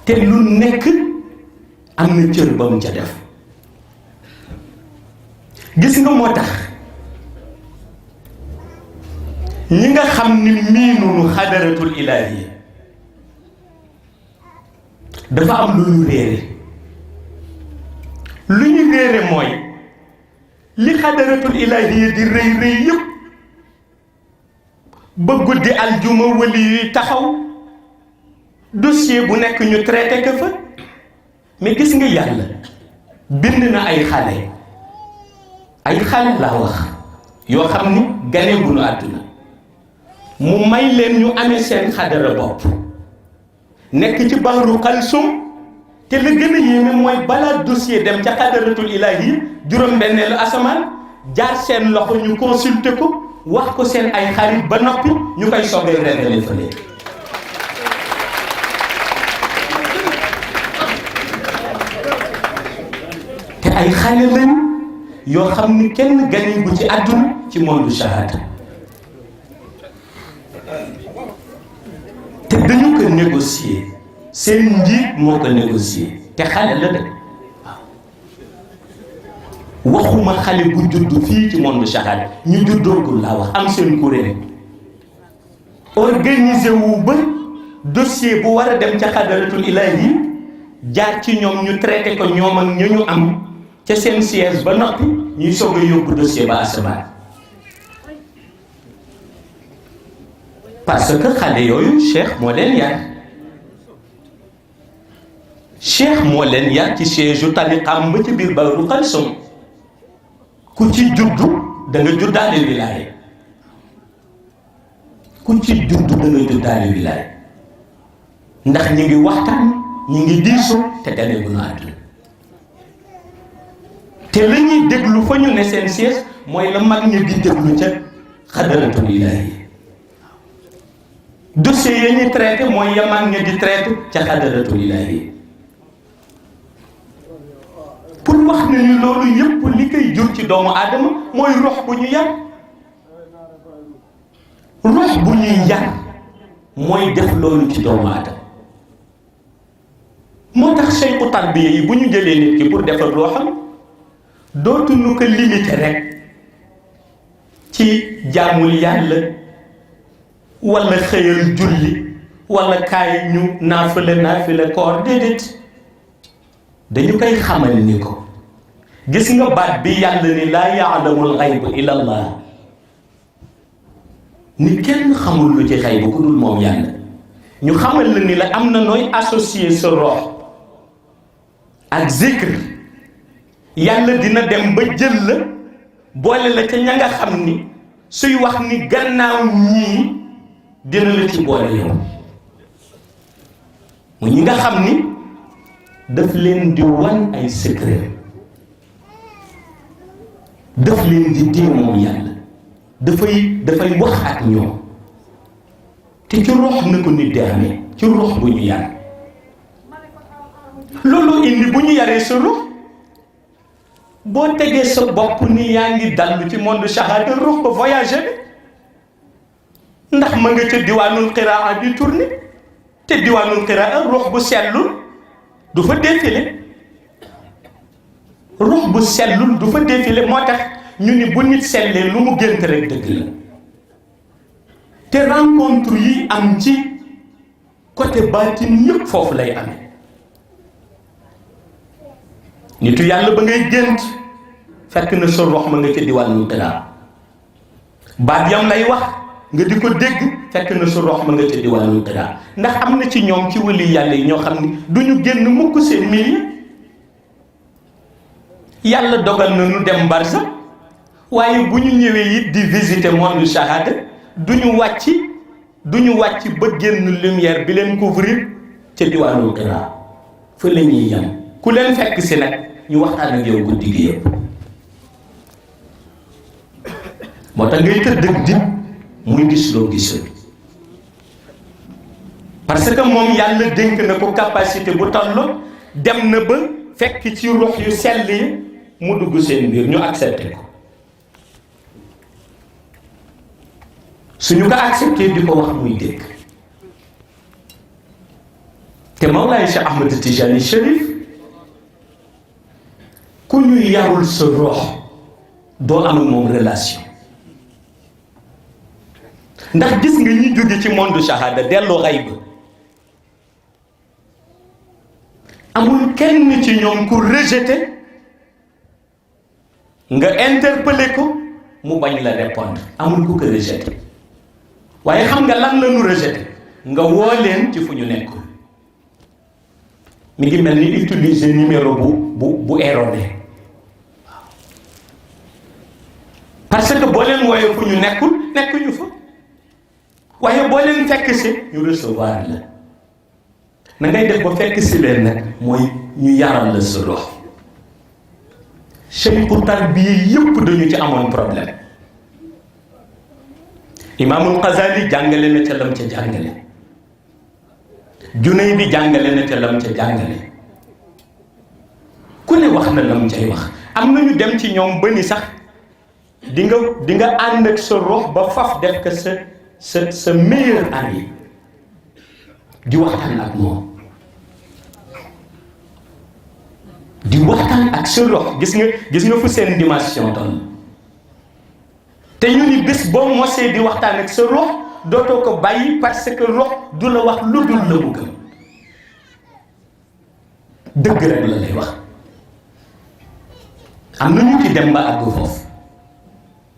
te lu nekk am na cër ba mu ca def gis nga moo tax ñi nga xam ni miinunu xadaratul ilaahi dafa am lu ñu réere. lu ñu réere mooy li xadaratul ilaahi di rëy rëy yëpp ba guddi aljuma wali yuy taxaw dossier bu nekk ñu traité ko fa. mais gis nga yàlla bind na ay xale laa wax yoo xam ni gane bu nu àdduna mu may leen ñu amee seen xadara bopp nekk ci bahru xalsum te la gën a yéeme mooy balaa dossier dem ca xadaratul ilaahi juróom-benneelu asamaan jaar seen loxo ñu consulter ko wax ko seen ay xarit ba noppi ñu koy soogay rendale fa léegi. te ay xale lañ yoo xam ni kenn gane bu ci àdduna ci monde shahada te dañu ko négocier seen njiit moo ko négocier te xale la de waaw waxuma xale bu judd fii ci monde shahada ñu juddoogul laa wax am seen kuréel organiser wu ba dossier bu war a dem ca xadaratul ilaahi jaar ci ñoom ñu traité ko ñoom ak ñu am ca seen siège ba noppi ñuy soog a yóbbu dossier ba asamaan parce que xale yooyu cheikh moo leen yar cheikh moo leen yar ci siège u tariqam ba ci biir Bahru Kalsum ku ci juddu da nga juddaale wilaaya ku ci juddu da nga juddaale wilaaya ndax ñi ngi waxtaan ñi ngi diisoo te gane bu nu àdduna te la ñuy déglu fa ñu ne seen siège mooy la mag ñi di déglu ca xadaratul ilaahi dossier ya ñuy traité mooy ya mag ñi di traité ca xadaratul ilaahi pour wax ne ni loolu yëpp li koy jur ci doomu aadama mooy rox bu ñu yar rox bu ñuy yar mooy def loolu ci doomu aadama moo tax saytu tarbiya yi bu ñu jëlee nit ki pour defar roxam dootuñu ko limité rek ci jaamul yàlla wala xëyal julli wala kaay ñu naafila koor déedéet dañu koy xamal ni ko gis nga baat bi yàlla ni laa ya'lamul xayba illa Allah ni kenn xamul lu ci xayba ku dul moom yàlla ñu xamal la ni la am na nooy associé sa rox ak zikr yàlla dina dem ba jël la boole la ca ña nga xam ni suy wax ni gannaaw ñii dina la ci boole yow mu ñi nga xam ni daf leen di wan ay secret daf leen di dee moom yàlla dafay wax ak ñoom te ci rox na ko nit di amee ci rox bu ñu yar loolu indi bu ñu yaree sa rox boo tegee sa bopp ni yaa ngi dallu ci monde shahada rox ko voyager bi ndax ma nga ca diwaanul qiraa di tourné te diwaanul qiraa rox bu sellul du fa défilé rox bu sellul du fa défilé moo tax ñu ni bu nit sellee lu mu gént rek dëgg la te rencontre yi am ci côté baatin yëpp foofu lay amee nitu yàlla ba ngay gént fekk na sa rox ma nga ca diwaanul qiraa baat yam lay wax nga di ko dégg fekk na sa rox ma nga ca diwaanul qiraa ndax am na ci ñoom ci wali yàlla yi ñoo xam ni du ñu génn mukk seen milieu yàlla dogal na nu dem barsa waaye bu ñu ñëwee it di visiter monde shahada du ñu wàcc ba génn lumière bi leen couvrir ca diwaanul qiraa fa la ñuy yam ku leen fekk si nag ñu waxtaan ak yow guddi gi yëpp moo tax ngay tëdd ak dit muy gis loo gisul parce que moom yàlla dénk na ko capacité bu toll dem na ba fekk ci rox yu sell yi mu dugg seen biir ñu accepté ko suñu ko accepté di ko wax muy dégg te Mawlaay Cheikh Ahmed Tijani Chérif ku ñu yarul sa rox doo am ak moom relation ndax gis nga ñi jóge ci monde shahada dellu xayb amul kenn ci ñoom ku rejeté nga interpellé ko mu bañ la répondre, amul ku ko rejeté. waaye xam nga lan la ñu rejeté nga woo leen ci fu ñu nekk. mi ngi mel ni utiliser numéro bu erroné. parce que boo leen wooyee fu ñu nekkuñu fa. waaye boo leen fekk si ñu recevoir la. na ngay def ba fekk si leen nag mooy ñu yaral la sa rox. cheikhu tarbiya yëpp dañu ci amoon problème. Imaamul Xasaali jàngale na ca lam ca jàngale. Junayd bi jàngale na ca lam ca jàngale. ku ne wax na lam cay wax. am na ñu dem ci ñoom ba ni sax di nga ànd ak sa rox ba faf def ko sa meilleur ami di waxtaan ak moom. di waxtaan ak sa rox gis nga fu seen dimension toll. te ñu ni bés boo mosee di waxtaan ak sa rox dootoo ko bàyyi parce que rox du la wax lu dul la mu gëm. dëgg rek la lay wax. am na ñu ci dem ba àgg foofu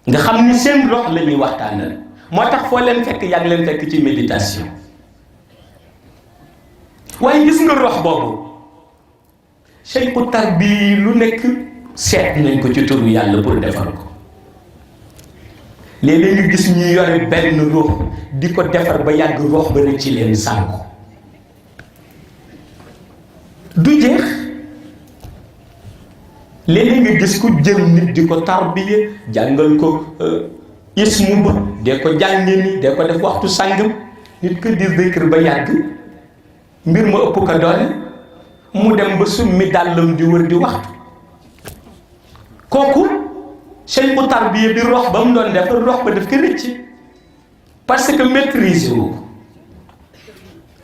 nga xam ni seen rox la ñuy waxtaanal moo tax foo leen fekk yaa ngi leen fekk ci méditation. waaye gis nga rox boobu cheikhu tarbi lu nekk seet nañ ko ci turu yàlla pour defar ko. léeg-léeg nga gis ñuy yore benn ruux di ko defar ba yàgg ruux ba rek ci leen sànku du jeex. léeg-léeg nga gis ku jël nit di ko tarbiya jàngal ko ismu ba de ko jànge ni de ko def waxtu sàngam nit ko di zikr ba yàgg mbir ma ëpp ko doole mu dem ba summi dàllam di wër di waxtu. kooku cheikhu tarbiya bi rox ba mu doon def rox ba daf ko rëcc parce que maîtriser wu ko.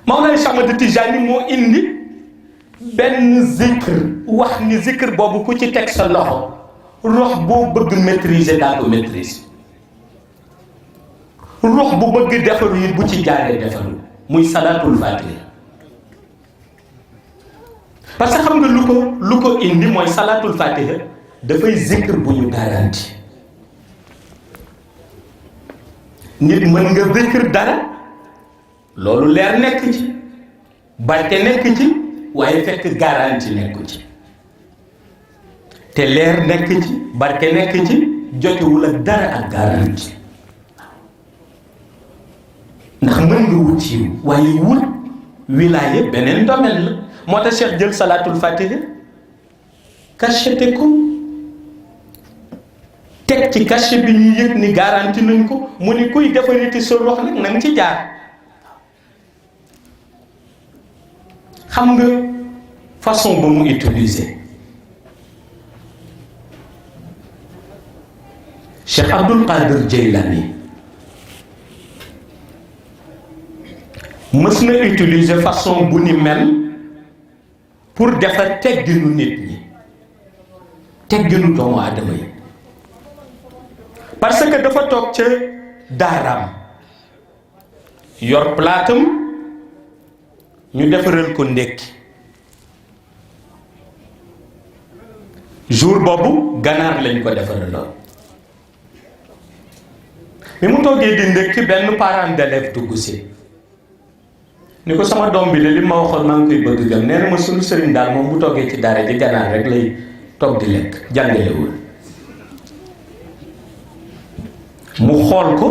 Mawlana Cheikh Ahmad Tijani moo indi benn zikr wax ni zikr boobu ku ci teg sa loxo rox boo bëgg maîtriser daa ko maîtriser. rox bu bëgg defaru yi bu ci jaaree defaru muy salaatul fatiha. parce que xam nga lu ko indi mooy salaatul fatiha dafay zikr bu ñu garanti. nit mën nga zikr dara loolu leer nekk ci barke nekk ci waaye fekk garanti nekku ci te leer nekk ci barke nekk ci jotewul ak dara ak garanti. ndax mën nga wut ci waaye wut wilaaya beneen domaine la. moo tax Cheikh jël salaatul fatiha cacheté ko teg ci cachet bi ñu yëg ni garanti nañ ko mu ni kuy defariti sa rox nag na nga ci jaar. xam nga façon ba mu utiliser Cheikh Abdul Qadir Jaylani mës na utiliser façon bu ni mel pour defar tegginu nit ñi tegginu doomu aadama yi. parce que dafa toog ca daaraam yor plaatam ñu defaral ko ndékki jour boobu ganaar lañ ko defaraloon. bi mu toogee di ndékki benn parent d'élève dugg si ni ko sama doom bi de li ma waxoon maa ngi koy bëgg gëm nee na ma sunu sëriñ daal moom bu toogee ci daara ji ganaar rek lay toog di lekk jàngalewul. mu xool ko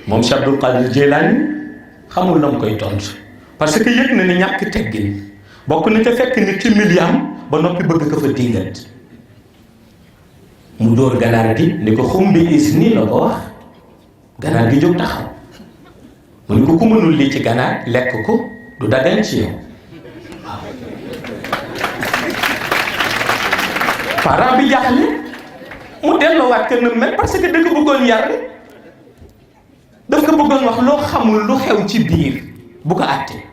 moom Cheikh Abdul Qadir Jilani xamul na mu koy tontu parce que yëg na ni ñàkk teggin bokk na ca fekk nit ci miliam ba noppi bëgg ko fa dingat. mu dóor ganaar gi ni ko xumbi is nii la ko wax ganaar gi jóg taxaw mu ni ko ku mënul lii ci ganaar lekk ko du dagan ci yow. parent bi jaaxle mu delloowaat que na mel parce que da ko bëggoon yar daf ko bëggoon wax loo xamul lu xew ci biir bu ko àttee.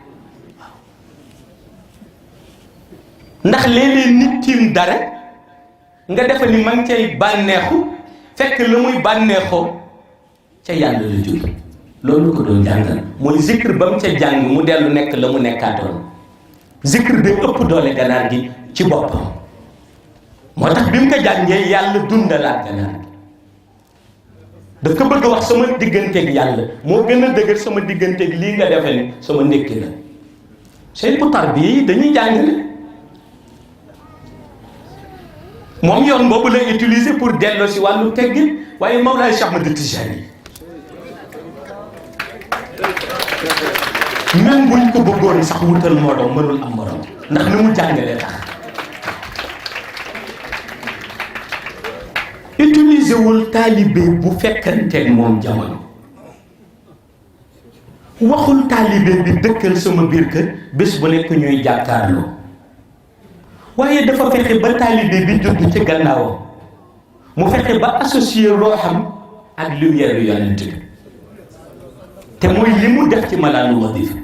ndax léeg-léeg nit tiim dara nga defe ni man cay bànneexu fekk la muy bànneexoo ca yàlla la jóge. loolu ko doon jàngal mooy zikr ba mu ca jàng mu dellu nekk la mu nekkaatoon zikr bi ëpp doole ganaar gi ci boppam moo tax bi mu ko jàngee yàlla dundalaat ganaar gi daf ko bëgg a wax sama digganteeg yàlla moo gën a dëgër sama digganteeg lii nga defe ni sama ndékki la seen bu tarbiya yi dañuy jàngale moom yoon boobu la utiliser pour delloo si wàllu teggin waaye Mawlaay Cheikh Ahmad Tijani même buñ ko bëggoon sax wutal morom mënul am morom ndax ni mu jàngalee tax utiliser wul taalibe bu fekkanteeg moom jamono waxul taalibe bi dëkkal sama biir kër bés bu nekk ñuy jàkkaarloo waaye dafa fexe ba taalibe bi judd ci gannaawam mu fexe ba associé ruuxam ak lumière yonent bi te mooy li mu def ci malaanu wasifa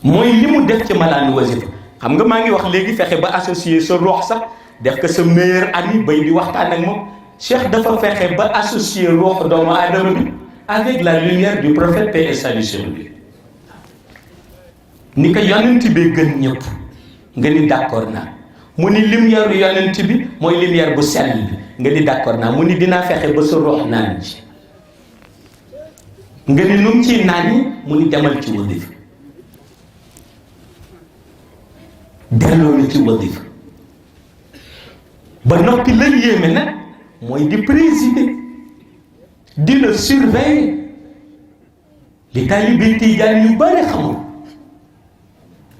mooy li mu def ci malaanu wasifa xam nga maa ngi wax léegi fexe ba associé sa ruux sax def ko sa meilleur ami bay di waxtaan ak moom Cheikh dafa fexe ba associé ruux doomu aadama bi avec la lumière du prophète paix et salut sur lui ni ko yonent bi gën ñëpp nga ni d'accord naa mu ni lumière yonent bi mooy lumière bu sell bi nga ni d'accord naa mu ni dinaa fexe ba sa ruux naan ci nga ni nu mu ciy naan yi mu ni demal ci wasifa delloo ni ci wasifa ba noppi la yéeme nag mooy di présider di la surveiller li taalibe Tijaan yu bari xamul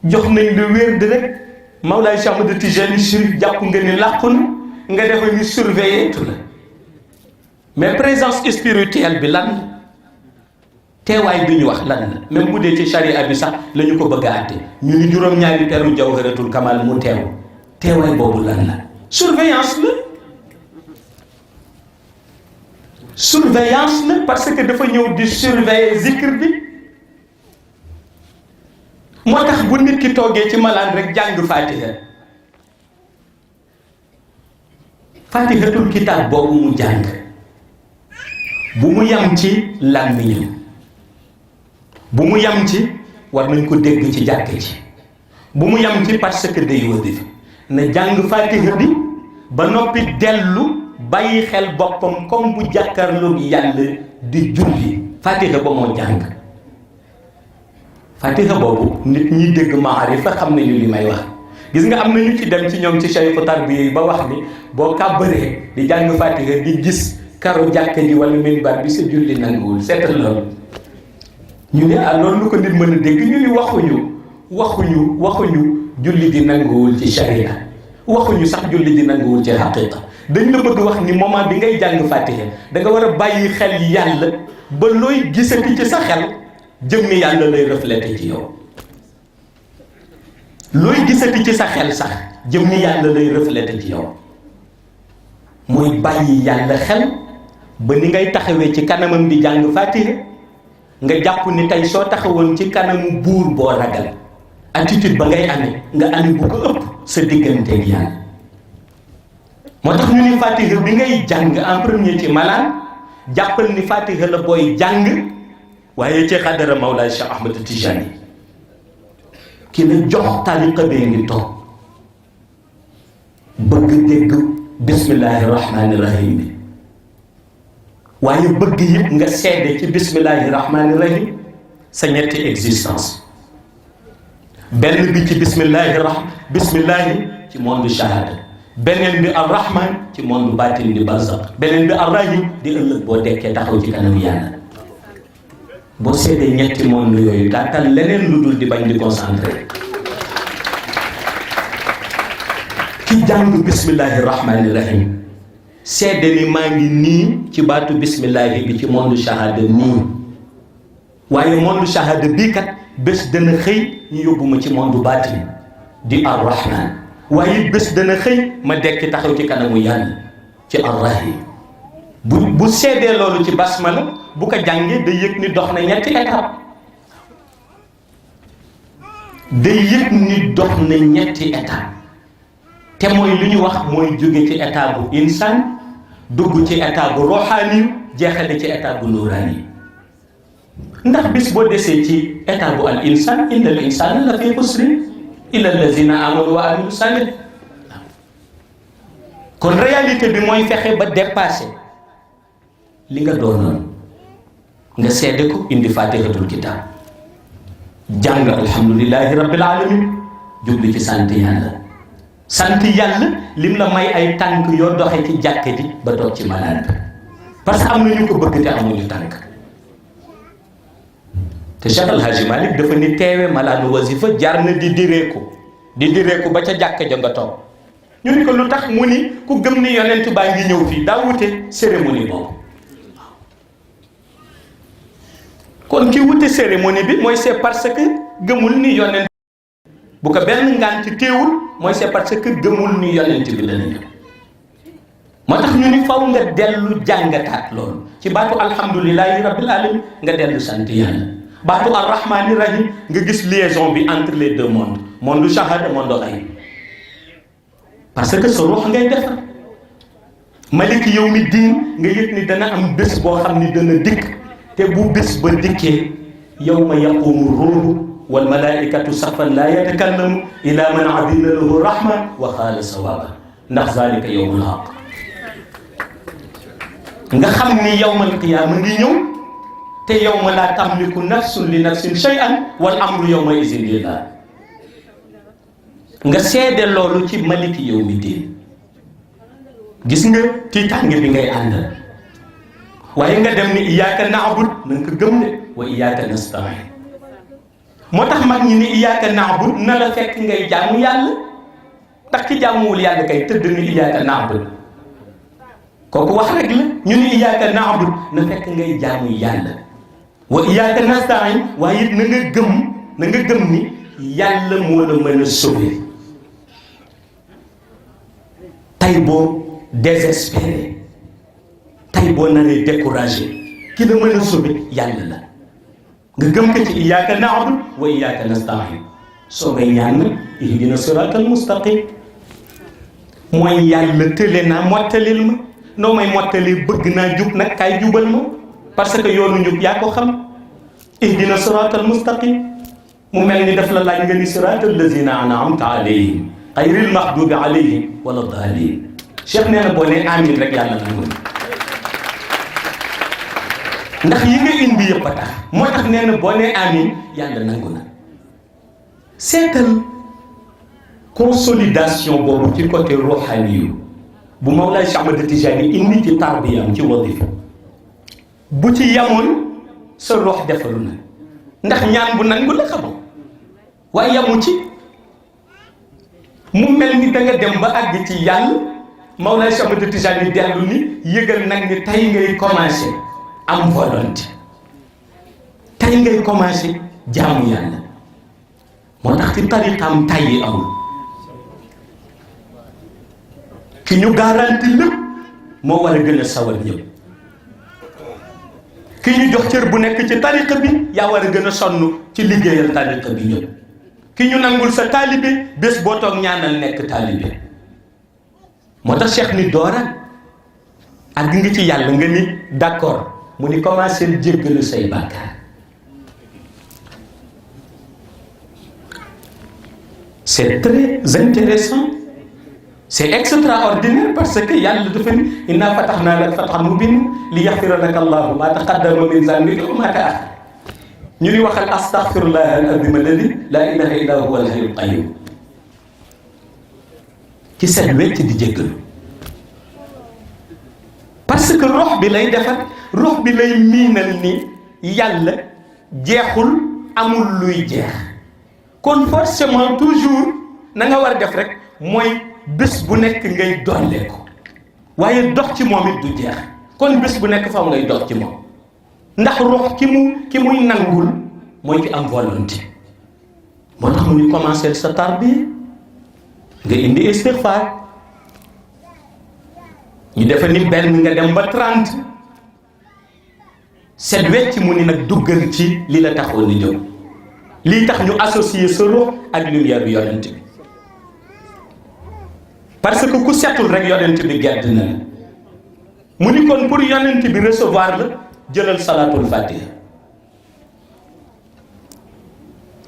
jox nañ la wér de rek Mawlaay Cheikh Ahmad Tijani Chérif jàpp nga ni làqu na nga defe ni surveiller tu la mais présence spirituelle bi lan la teewaay bi ñu wax lan la même bu dee ci charia bi sax la ñu ko bëgg a àtte ñu ni juróom-ñaari peru Jawharatul Kamal mu teewaay boobu lan la surveillance la parce que dafa ñëw di surveiller zikr bi moo tax bu nit ki toogee ci malaan rek jàng fatihatul kitaab boobu mu jàng bu mu yam ci làmmiñam bu mu yam ci war nañ ko dégg ci jàkk ci bu mu yam ci parce que day wasifa na jàng fatiha bi ba noppi dellu bàyyi xel boppam comme bu jàkkaarloog yàlla di julli fatiha ba moo jàng fatiha boobu nit ñi dégg maarifa xam nañu li may wax gis nga am na ñu ci dem ci ñoom ci cheikhu tarbiya yi ba wax ni boo kàbbaree di jàng fatiha di gis karo jàkka ji wala minbar bi sa julli nanguwul seetal loolu ñu ne loolu lu ko nit mën a dégg ñu ni waxuñu julli di nanguwul ci sharia waxuñu sax julli di nanguwul ci haqiqa dañ la bëgg wax ni moment bi ngay jàng fatiha da nga war a bàyyi xel yàlla ba looy gisati ci sa xel jëmmi yàlla lay refléter ci yow looy gisati ci sa xel sax jëmmi yàlla lay refléter ci yow mooy bàyyi yàlla xel ba ni ngay taxawee ci kanamam di jàng fatiha nga jàpp ni tey soo taxawoon ci kanamu buur boo ragal attitude ba ngay amee nga amee bu ko ëpp sa digganteeg yàlla moo tax ñu ni fatiha bi ngay jàng en premier ci malaan jàppal ni fatiha la booy jàng waaye ci xadara Mawlaay Cheikh Ahmad Tijani ki la jox tariqa bee ngi toog bëgg dégg bismillahi rahmani rahim bi waaye bëgg yëpp nga seede ci bismillahi rahmani rahim sa ñetti existence benn bi ci bismillahi ci monde shahada beneen bi ar rahman ci monde batin di barzaq beneen bi ar rahim di ëllëg boo dekkee taxaw ci kanam yàlla boo seedee ñetti monde yooyu gàttal leneen lu dul di bañ di concentré ki jàng bismillahi rahmani rahim seede ni maa ngi nii ci baatu bismillahi bi ci monde shahada nii waaye monde shahada bii kat bés dana xëy ñu yóbbu ma ci monde baatin di ar-rahman waaye bés dana xëy ma dekki taxaw ci kanamu yàlla ci ar-rahim bu seedee loolu ci basmala bu ko jàngee day yëg ni dox na ñetti étape te mooy lu ñu wax mooy jóge ci état bu insaan dugg ci état bu roxaani jeexale ci état bu nuuraani ndax bis boo desee ci état bu al insan inna al insana la fi xusrin illa allazina amanu wa amilu salih. kon réalité bi mooy fexe ba dépassé li nga doonoon nga seede ko indi fatihatul kitab jàng alhamdulillahi rabbil alamin jubli ci sant yàlla lim la may ay tànk yoo doxe ci jàkke ji ba toog ci malade bi parce que am na ñu ko bëgg te amuñu tànk te Cheikh El Hadji Malick dafa ni teewe malaanu wasifa jar na di direeku ba ca jàkke ja nga toog ñu ni ko lu tax mu ni ku gëm ni yonent baa ngi ñëw fii daa wute cérémonie boobu. kon ki wute cérémonie bi mooy c'est parce que gëmul ni yonent bu ko benn ngant téewul mooy c'est parce que gëmul ni yonent bi dana ñëw. moo tax ñu ni faw nga dellu jàngataat loolu ci baatu alhamdulillahi rabbil alamin nga dellu sant yàlla baatu arrahmani rahim nga gis liaison bi entre les deux mondes monde shahada monde xayb parce que sa ruux ngay defar maliki yawmi diin nga yëg ni dana am bés boo xam ni dana dikk te bu bés ba dikkee yawma yaqumu ruuhu wal malaikatu safan la yatakallamu ila man adina lahu rahman wa xaala sawaba ndax zalika yawmul haq nga xam ni yawmal qiyaama ngi ñëw te yawma la tamliku nafsun li nafsin shay'an wal amru yawma izin lillah nga seede loolu ci maliki yawmi diin gis nga tiitaange bi ngay àndal waaye nga dem ni iyyaka na'bud na nga ko gëm ne wa iyyaka nasta'in moo tax mag ñi ni iyyaka na'bud na la fekk ngay jaamu yàlla ndax ki jaamuwul yàlla kay tëdd ni iyyaka na'bud kooku wax rek la ñu ni iyyaka na'bud na fekk ngay jaamu yàlla wa iyyaka nasta'in waaye it na nga gëm ni yàlla moo la mën a sauver tay boo désespéré tay boo naree découragé ki la mën a sauver yàlla la nga gëm ko ci iyyaka na'budu wa iyyaka nasta'in soo ngay ñaan ihdina siratal mustaqim mooy yàlla tële naa mottalil ma noo may mottali bëgg naa jub nag kaay jubal ma parce que yoonu njub yaa ko xam ihdina siratal mustaqim mu mel ni daf la laaj nga ni siratal lazina an'amta alayhim xayril maxdubi alayhim wala daalin Cheikh nee na boo nee amin rek yàlla nangu ndax yi nga indi yëpp a tax moo tax nee na boo nee amin yàlla nangu na seetal consolidation boobu ci côté ruuxaani yu bu Mawlaay Cheikh Ahmad Tijaani indi ci tarbiyam ci wadifa bu ci yamoon sa ruux defaru na ndax ñaan bu nangu la xamoo waaye yamu ci mu mel ni da nga dem ba àgg ci yàlla Mawlaay Cheikh Ahmad Tijaani dellu ni yëgal nag ni tey ngay commencé am volonté tey ngay commencé jaamu yàlla moo tax ci tariqam tayyi amul ki ñu garanti lépp moo war a gën a sawar ñëpp ki ñu jox cër bu nekk ci tariqa bi yaa war a gën a sonn ci liggéeyal tariqa bi ñëpp ki ñu nangul sa taalibe bés boo toog ñaanal nekk taalibe moo tax Cheikh ni doora ak ngi ci yàlla nga ni d'accord mu ni commencé jéggalu say bàkkaar c'est très intéressant c'est extraordinaire parce que yàlla dafa ni inna fatahnaa laka fathan mubiinan li yaxfira laka allahu ma taqaddama min zanbika wa ma ta'akhkhara ñu ni waxal astaghfirullah al-azim alladi la ilaha illa huwa al-hayyul qayyum ci set wecc di jéggalu parce que rox bi lay defar rox bi lay miinal ni yàlla jeexul amul luy jeex kon forcément toujours na nga war a def rek mooy bés bu nekk ngay dolle ko waaye dox ci moom it du jeex kon bés bu nekk faw ngay dox ci moom ndax rox ki muy nangul mooy ki am volonté moo tax mu ñu commencé sa tarbiya nga indi istighfar ñu defe ni benn nga dem ba 30 set wecc mu ni nag duggal ci li la taxoon ni jóg lii tax ñu associer sa ruux ak lumière bi yonent bi parce que ku setul rek yonent bi gedd na la mu ni kon pour yonent bi recevoir la jëlal salaatul fatiha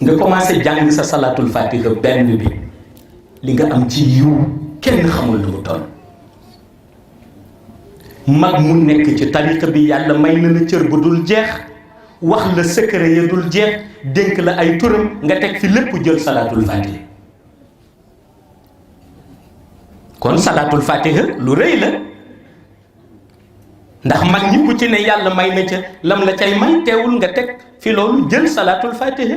nga commencé jàng sa salaatul fatiha benn bi li nga am ci yiw kenn xamul lu mu toll. mag mu nekk ci tariqa bi yàlla may na la cër bu dul jeex wax la secret ya dul jeex dénk la ay turam nga teg fi lépp jël salaatul fatiha. kon salaatul fatiha lu rëy la ndax mag ñi ku ci ne yàlla may na ca lam la cay may teewul nga teg fi loolu jël salaatul fatiha.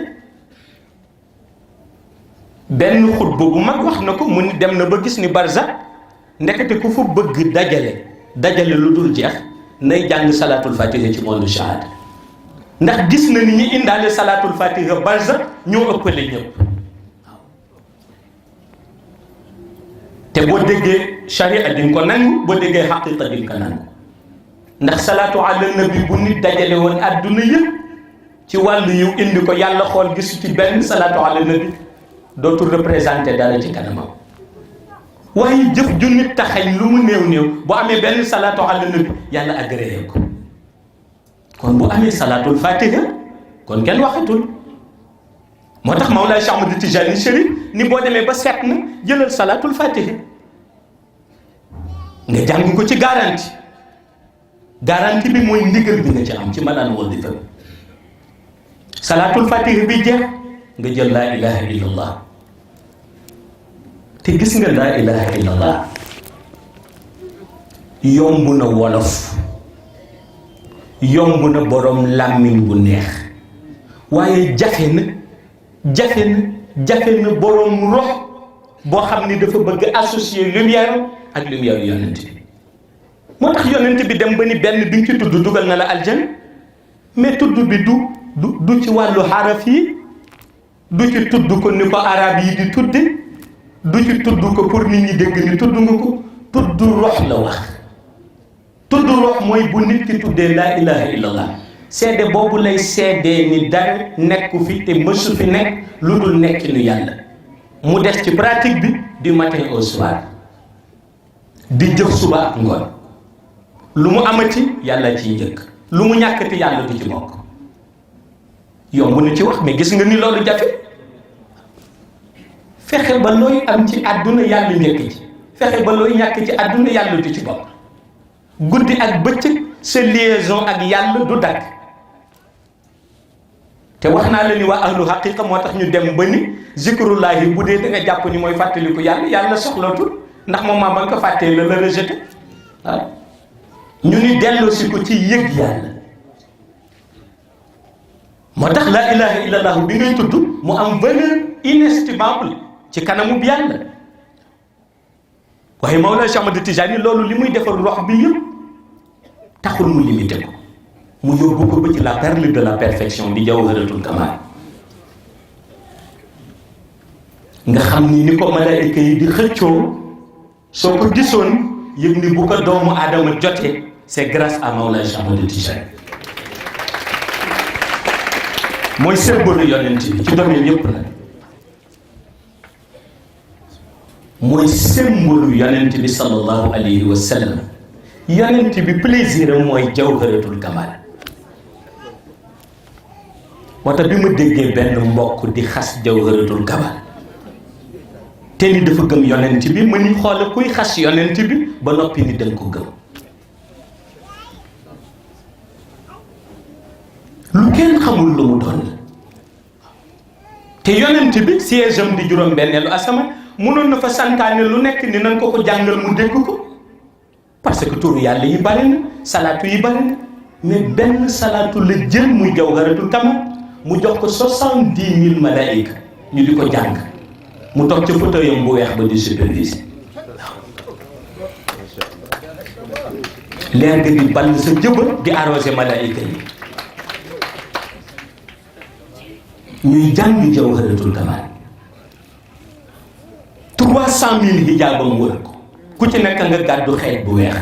benn xutba bu mag wax na ko mu ni dem na ba gis ni barzak ndekete ku fa bëgg dajale lu dul jeex nay jàng salaatul fatiha ci monde shahada ndax gis na ni ñi indaale salaatul fatiha barzak ñoo ëppale ñëpp. te boo déggee sharia di nga ko nangu boo déggee xaqiqa di nga ko nangu ndax salaatu ala nabi bu nit dajale woon àdduna yëpp ci wàllu yiw indi ko yàlla xool gisu ci benn salaatu ala nabi dootul représenté dara ci kanamam. waaye jëf ju nit taxañ lu mu néew néew bu amee benn salaatu ala nabi yàlla agréé ko kon bu amee salaatul fatiha kon kenn waxatul. moo tax Mawlaay Cheikh Ahmad Tijani Chérif ni boo demee ba seet na jëlal salaatul fatiha nga jàng ko ci garanti bi mooy ndigal bi nga ci am ci malaan wadifa salaatul fatiha bi jeex nga jël laa ilaha illallah. te gis nga laa ilaha illallah yomb na wolof yomb na borom làmmiñ bu neex waaye jafe na borom rox boo xam ni dafa bëgg associer lumière ak lumière yonent bi. moo tax yonent bi dem ba ni benn bi nga ci tudd dugal na la aljana mais tudd bi du ci wàllu xaraf yi du ci tudd ko ni ko arab yi di tudde du ci tudd ko pour nit ñi dégg ni tudd nga ko tudd rox la wax. tudd rox mooy bu nit ki tuddee laa ilaha illallah seede boobu lay seedee ni dara nekku fi te mësu fi nekk lu dul nekk nu yàlla mu des ci pratique bi du matin au soir di jëf suba ak ngoon lu mu amati yàlla ciy njëkk lu mu ñàkkati yàlla du ci bokk. yomb na ci wax mais gis nga ni loolu jafe fexe ba looy am ci àdduna yàlla njëkk ci fexe ba looy ñàkk ci àdduna yàlla du ci bokk. guddi ak bëccëg sa liaison ak yàlla du dagg. te wax naa la ni waa ahlu haqiqa moo tax ñu dem ba ni zikrullahi bu dee da nga jàpp ni mooy fàttaliku yàlla soxlootul ndax moom maa ba nga ko fàttee la rejeté waaw ñu ni delloosi ko ci yëg yàlla. moo tax laa ilaha illallah bi ngay tudd mu am valeur inestimable ci kanamu bi yàlla. waaye Mawlana Cheikh Ahmad Tijani loolu li muy defar rox bi yëpp taxul mu limité ko mu yóbbu ko ba ci la perle de la perfection di jawharatul kamal nga xam ni ko malaayika yi di xëccoo soo ko gisoon yëg ni bu ko doomu aadama jotee c'est grâce à Mawlana Cheikh Ahmad Tijani mooy symbole yonent bi ci domaine yëpp la mooy symbole yonent bi sallallahu alayhi wa sallam yonent bi plaisir am mooy jawharatul kamal. moo tax bi ma déggee benn mbokk di xas jawharatul kamal te ni dafa gëm yonent bi ma ni xoole kuy xas yonent bi ba noppi ni danga ko gëm lu kenn xamul lu mu doon la. te yonent bi siège am di juróom benneelu asamaan mënoon na fa santaane lu nekk ni nan ko jàngal mu dégg ko parce que turu yàlla yi bari na salaatu yi bari na mais benn salaatu la jël muy jawharatul kamal mu jox ko 70 000 malaayika ñu di ko jàng mu toog ca fauteuil bu weex ba di superviser leer ga di ball sa jëba di arrosé malaayika yi ñuy jàng jawharatul kamal 300 000 hijaabam wër ko ku ci nekk nga gàddu xeet bu weex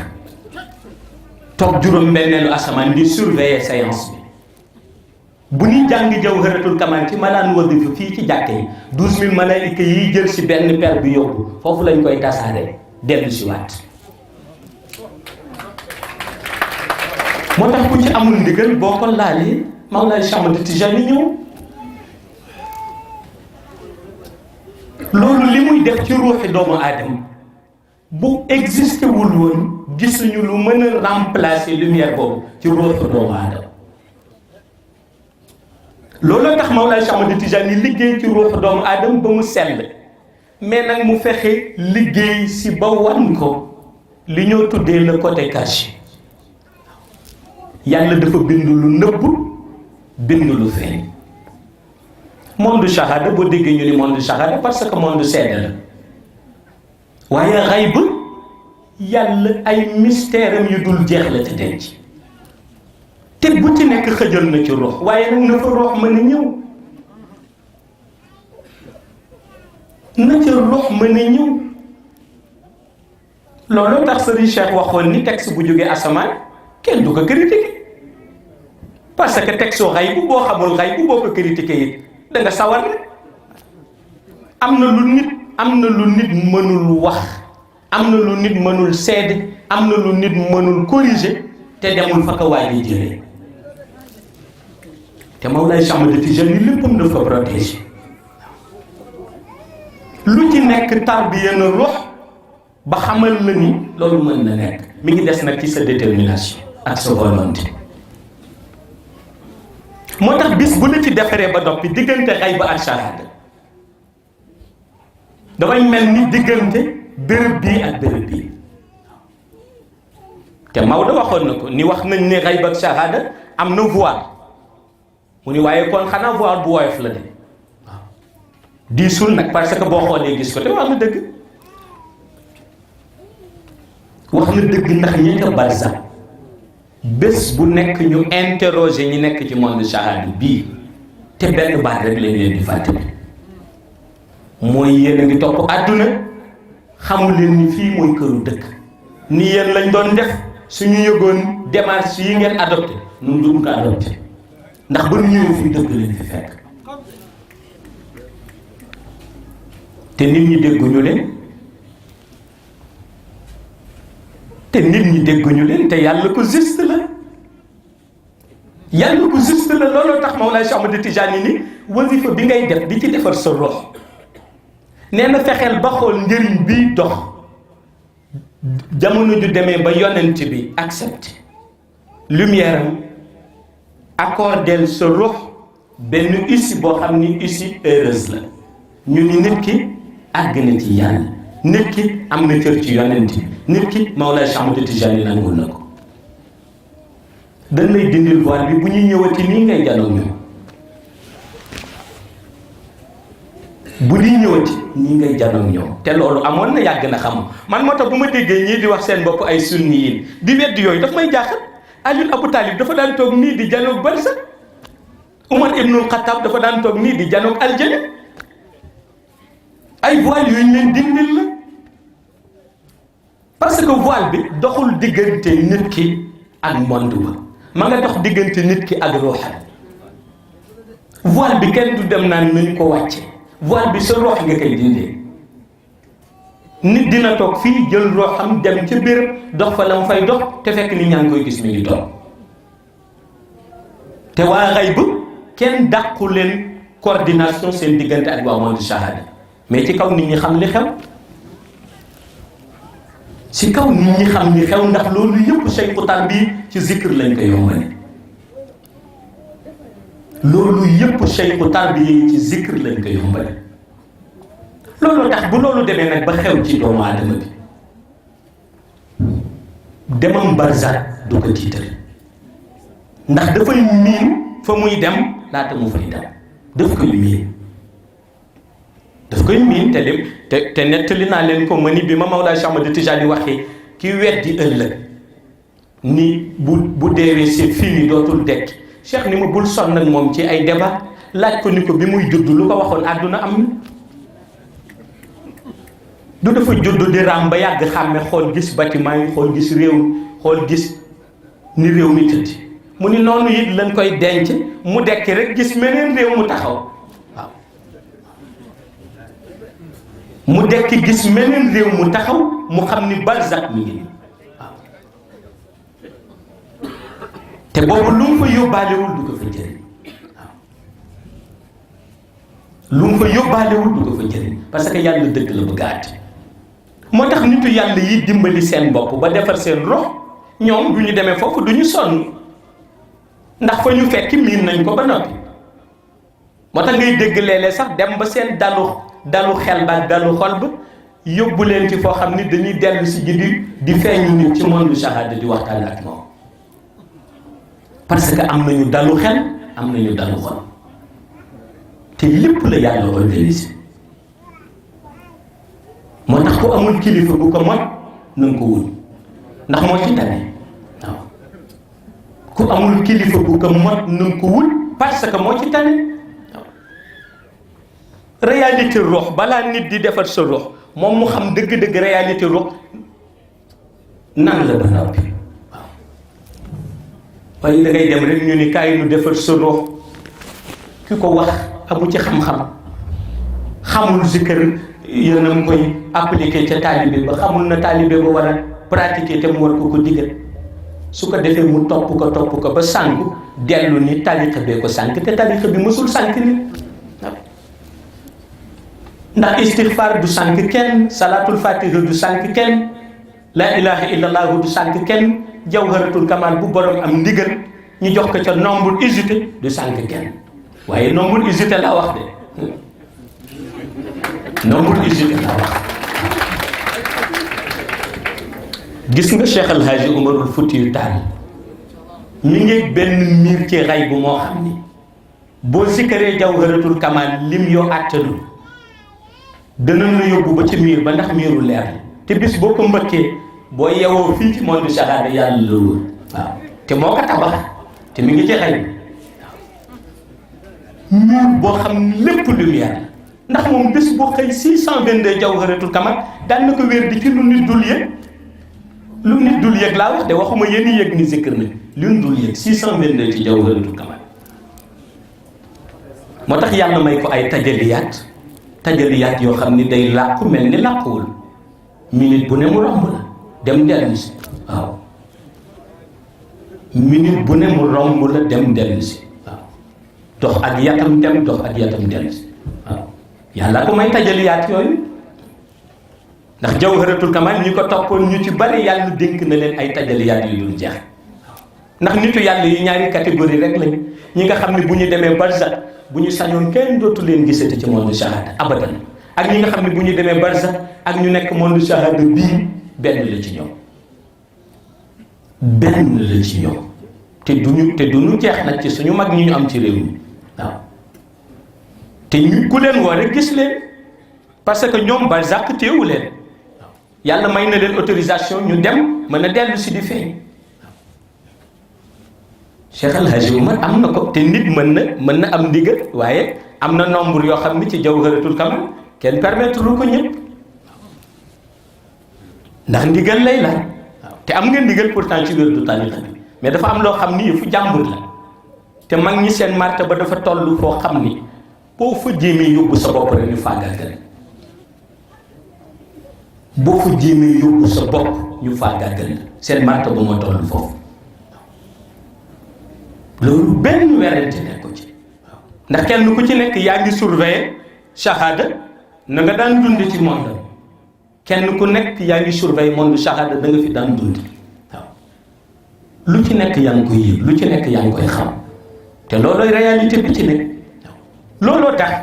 toog juróom benneelu asamaan di surveiller séance bi bu ñuy jàng jawharatul kamal ci malaan wadifa fii ci jàkk yi 12000 malaayika yiy jël si benn per bi yóbbu foofu lañ koy tasaare dellu si waat moo tax ku ci amul ndigal boo ko laalee Mawlaay Cheikh Ahmad Tijani ñëw. loolu li muy def ci ruuxi doomu aadama bu existé wul woon gisuñu lu mën a remplacer lumière boobu ci ruuxi doomu aadama. looloo tax Mawlaay Cheikh Ahmad Tijani liggéey ci ruuxi doomu aadama ba mu sell mais nag mu fexe liggéey si ba wan ko li ñoo tuddee le côté caché. yàlla dafa bind lu nëbb bind lu feeñ. monde shahada boo déggee ñu ni monde shahada parce que monde seede la waaye xayb yàlla ay mystère am yu dul jeex la ci denc te bu ci nekk xëjal na ci ruux waaye nag na fa ruux mën a ñëw na ca ruux mën a ñëw. looloo tax Sëriñ Cheikh waxoon ni texte bu jógee asamaan kenn du ko critiquer parce que texte xayb boo xamul xayb boo ko critiquer it da nga sawar ne am na lu nit mënul wax am na lu nit mënul seede am na lu nit mënul corriger te demul fa ko waay yi jëlee te Mawlaay Cheikh Ahmad Tijani léppam dafa protéger lu ci nekk tarbiya na ruux ba xamal la ni loolu mën na nekk mi ngi des nag ci sa détermination ak sa volonté. moo tax bis bu la ci defaree ba noppi diggante xayba ak shahada dafay mel ni diggante béréb bii ak béréb bii te Maodo waxoon na ko ni wax nañ ne xayba ak shahada am na voile mu ni waaye kon xanaa voile bu woyof la de waaw diisul nag parce que boo xoolee gis ko te wax na dëgg ndax ñi nga barsax bés bu nekk ñu interroger ñi nekk ci monde shahada bii te benn baat rek lañ leen di fàttali mooy yéen a ngi topp àdduna xamul leen ni fii mooy këru dëkk ni yéen lañ doon def suñu yëgoon démarche yi ngeen adopté ñun duñ ko adopté ndax ba ñu ñëwee fii dëgg lañ fi fekk te nit ñi dégguñu leen te yàlla ko juste la looloo tax Mawlaay Cheikh Ahmad Tijani ni wasifa bi ngay def di ci defar sa rox nee na fexeel ba xool njëriñ biy dox jamono ju demee ba yonent bi accepté lumière am accordel sa rox benn ussi boo xam ni ussi heureuse la ñu ni nit ki àgg na ci yàlla nit ki am na cër ci yonent bi nit ki Mawlaay Cheikh Ahmad Tijani nangul na ko dañ lay dindil voile bi bu ñuy ñëwati nii ngay janoog ñoom bu ñuy ñëwati nii ngay janoog ñoom te loolu amoon na yàgg na xam man moo tax bu ma déggee ñii di wax seen bopp ay sunni yi di weddi yooyu daf may jaaxal. Aliou Abou Talib dafa daan toog nii di janoog barsa Umar ibnul Xattaab dafa daan toog nii di janoog aljana ay voile yooyu leen dindil la parce que voile bi doxul diggante nit ki ak monde ba ma nga dox diggante nit ki ak ruuxam voile bi kenn du dem naan nañu ko wàcce voile bi sa ruux nga koy dindee nit dina toog fii jël ruuxam dem ca béréb dox fa la mu fay dox te fekk nit ñaa ngi koy gis mi ngi toog te waa xayb kenn dàqu leen coordination seen diggante ak waa monde shahada mais ci kaw nit ñi xam li xew ci kaw nit ñi xam li xew ndax loolu yëpp Cheikhu Tarbiya ci zikr lañ ko yombale loolu yëpp Cheikhu Tarbiya ci zikr lañ ko yombale loolu tax bu loolu demee nag ba xew ci doomu aadama bi demam barzak du ko tiital ndax dafay miin fa muy dem laata mu fay dem daf koy miin te nettali naa leen ko ma ni bi ma Mawlaay Cheikh Ahmad Tijani waxee ki weddi ëllëg ni bu deewee c'est fini dootul dekk Cheikh ni ma bul sonn ak moom ci ay débat laaj ko ni ko bi muy judd lu ko waxoon àdduna am du dafa judd di raam ba yàgg xàmme xool gis bâtiment yi xool gis réew xool gis ni réew mi tëdd mu ni noonu it lañ koy denc mu dekki rek gis meneen réew mu taxaw waaw mu dekki gis meneen réew mu taxaw mu xam ni barzak mi ngi waaw te boobu lu mu fa yóbbaalewul du ko fa jëriñ waaw lu mu fa yóbbaalewul du ko fa jëriñ parce que yàlla dëgg la bëgg a àtte moo tax nitu yàlla yi dimbali seen bopp ba defar seen rox ñoom du ñu demee foofu du ñu sonn ndax fa ñu fekk miin nañ ko ba noppi moo tax ngay dégg léeg-léeg sax dem ba seen dalu xel ba dalu xol ba yóbbu leen ci foo xam ni dañuy dellu si ji di feeñu nit ci monde shahada di waxtaan ak moom parce que am nañu dalu xel am nañu dalu xol te lépp la yàlla organisé moo tax ku amul kilifa bu ko mot na nga ko wut ndax moo ci tane waaw ku amul kilifa bu ko mot na nga ko wut parce que moo ci tane waaw réalité rox balaa nit di defar sa rox moom mu xam dëgg-dëgg réalité rox nan la ba noppi waaw waaye da ngay dem rek ñu ni kaay nu defar sa rox ki ko wax amu ci xam-xam xamul zikkër yéen a koy appliqué ca taalibe ba xamul na taalibe ba war a pratiquer te mu war ko digal su ko defee mu topp ko ba sànku dellu ni tariqa bee ko sànk te tariqa bi mësul sànk nit ndax istighfar du sànk kenn salatul fatiha du sànk kenn la ilaha illallah du sànk kenn jawharatul kamal bu borom am ndigal ñu jox ko ca nombre usité du sànk kenn waaye nombre usité laa wax de nombre usité laa wax gis nga Cheikh El Hadji Umarul Foutiyu Taal mi ngi benn miir ci ray bu moo xam ni boo sikkaree jawharatul kamal lim yoo àttanu danañ la yóbbu ba ci miir ba ndax miiru leer la te bis boo ko mbëkkee boo yewoo fii ci monde shahada yàlla la wër waaw te moo ko tabax te mi ngi ci ray miir boo xam ne lépp lumière la ndax moom bés boo xëy 622 jawharatul kamal daan na ko wér di ci lu nit dul yëg lu nit dul yëg laa wax de waxuma yéen i yëg ni zikr na lu nit dul yëg 622 ci jawharatul kamal moo tax yàlla may ko ay tajaliyaat yoo xam ni day làqu mel ni làquwul minute bu ne mu romb la dem dellu si waaw minute bu ne mu romb la dem dellu si waaw dox ak yatam dem dox ak yatam dellu si waaw yàlla ko may tajaliyaat yooyu ndax jawharatul kamal ñi ko toppoon ñu ci bari yàlla dénk na leen ay tajaliyaat yu dul jeex ndax nitu yàlla yi ñaari catégorie rek lañ ñi nga xam ne bu ñu demee barzak bu ñu sañoon kenn dootu leen gisati ci monde shahada abadan ak ñi nga xam ne bu ñu demee barzak ak ñu nekk monde shahada bii benn la ci ñoom benn la ci ñoom te duñu jeex nag ci suñu mag ñi ñu am ci réew mi waaw te ñu ku leen woo rek gis leen parce que ñoom barzak téewu leen yàlla may na leen autorisation ñu dem mën a dellu si di feeñ Cheikh El Hadji Oumar am na ko te nit mën na am ndigal waaye am na nombre yoo xam ne ci jawharatul kamal kenn permettre lu ko ñëpp ndax ndigal lay laaj waaw te am nga ndigal pourtant ci wér du tariqa bi mais dafa am loo xam ni yëfu jàmbur la te mag ñi seen marta ba dafa toll foo xam ni boo fa jéemee yóbbu sa bopp rek ñu faagaagal boo fa jéemee yóbbu sa bopp ñu faagaagal seen marta ba moo toll foofu loolu benn werante nekk ko ci waaw ndax kenn ku ci nekk yaa ngi surveiller shahada na nga daan dund ci monde kenn ku nekk yaa ngi surveiller monde shahada da nga fi daan dund waaw lu ci nekk yaa ngi koy yëg lu ci nekk yaa ngi koy xam te loolooy réalité bi ci nekk looloo tax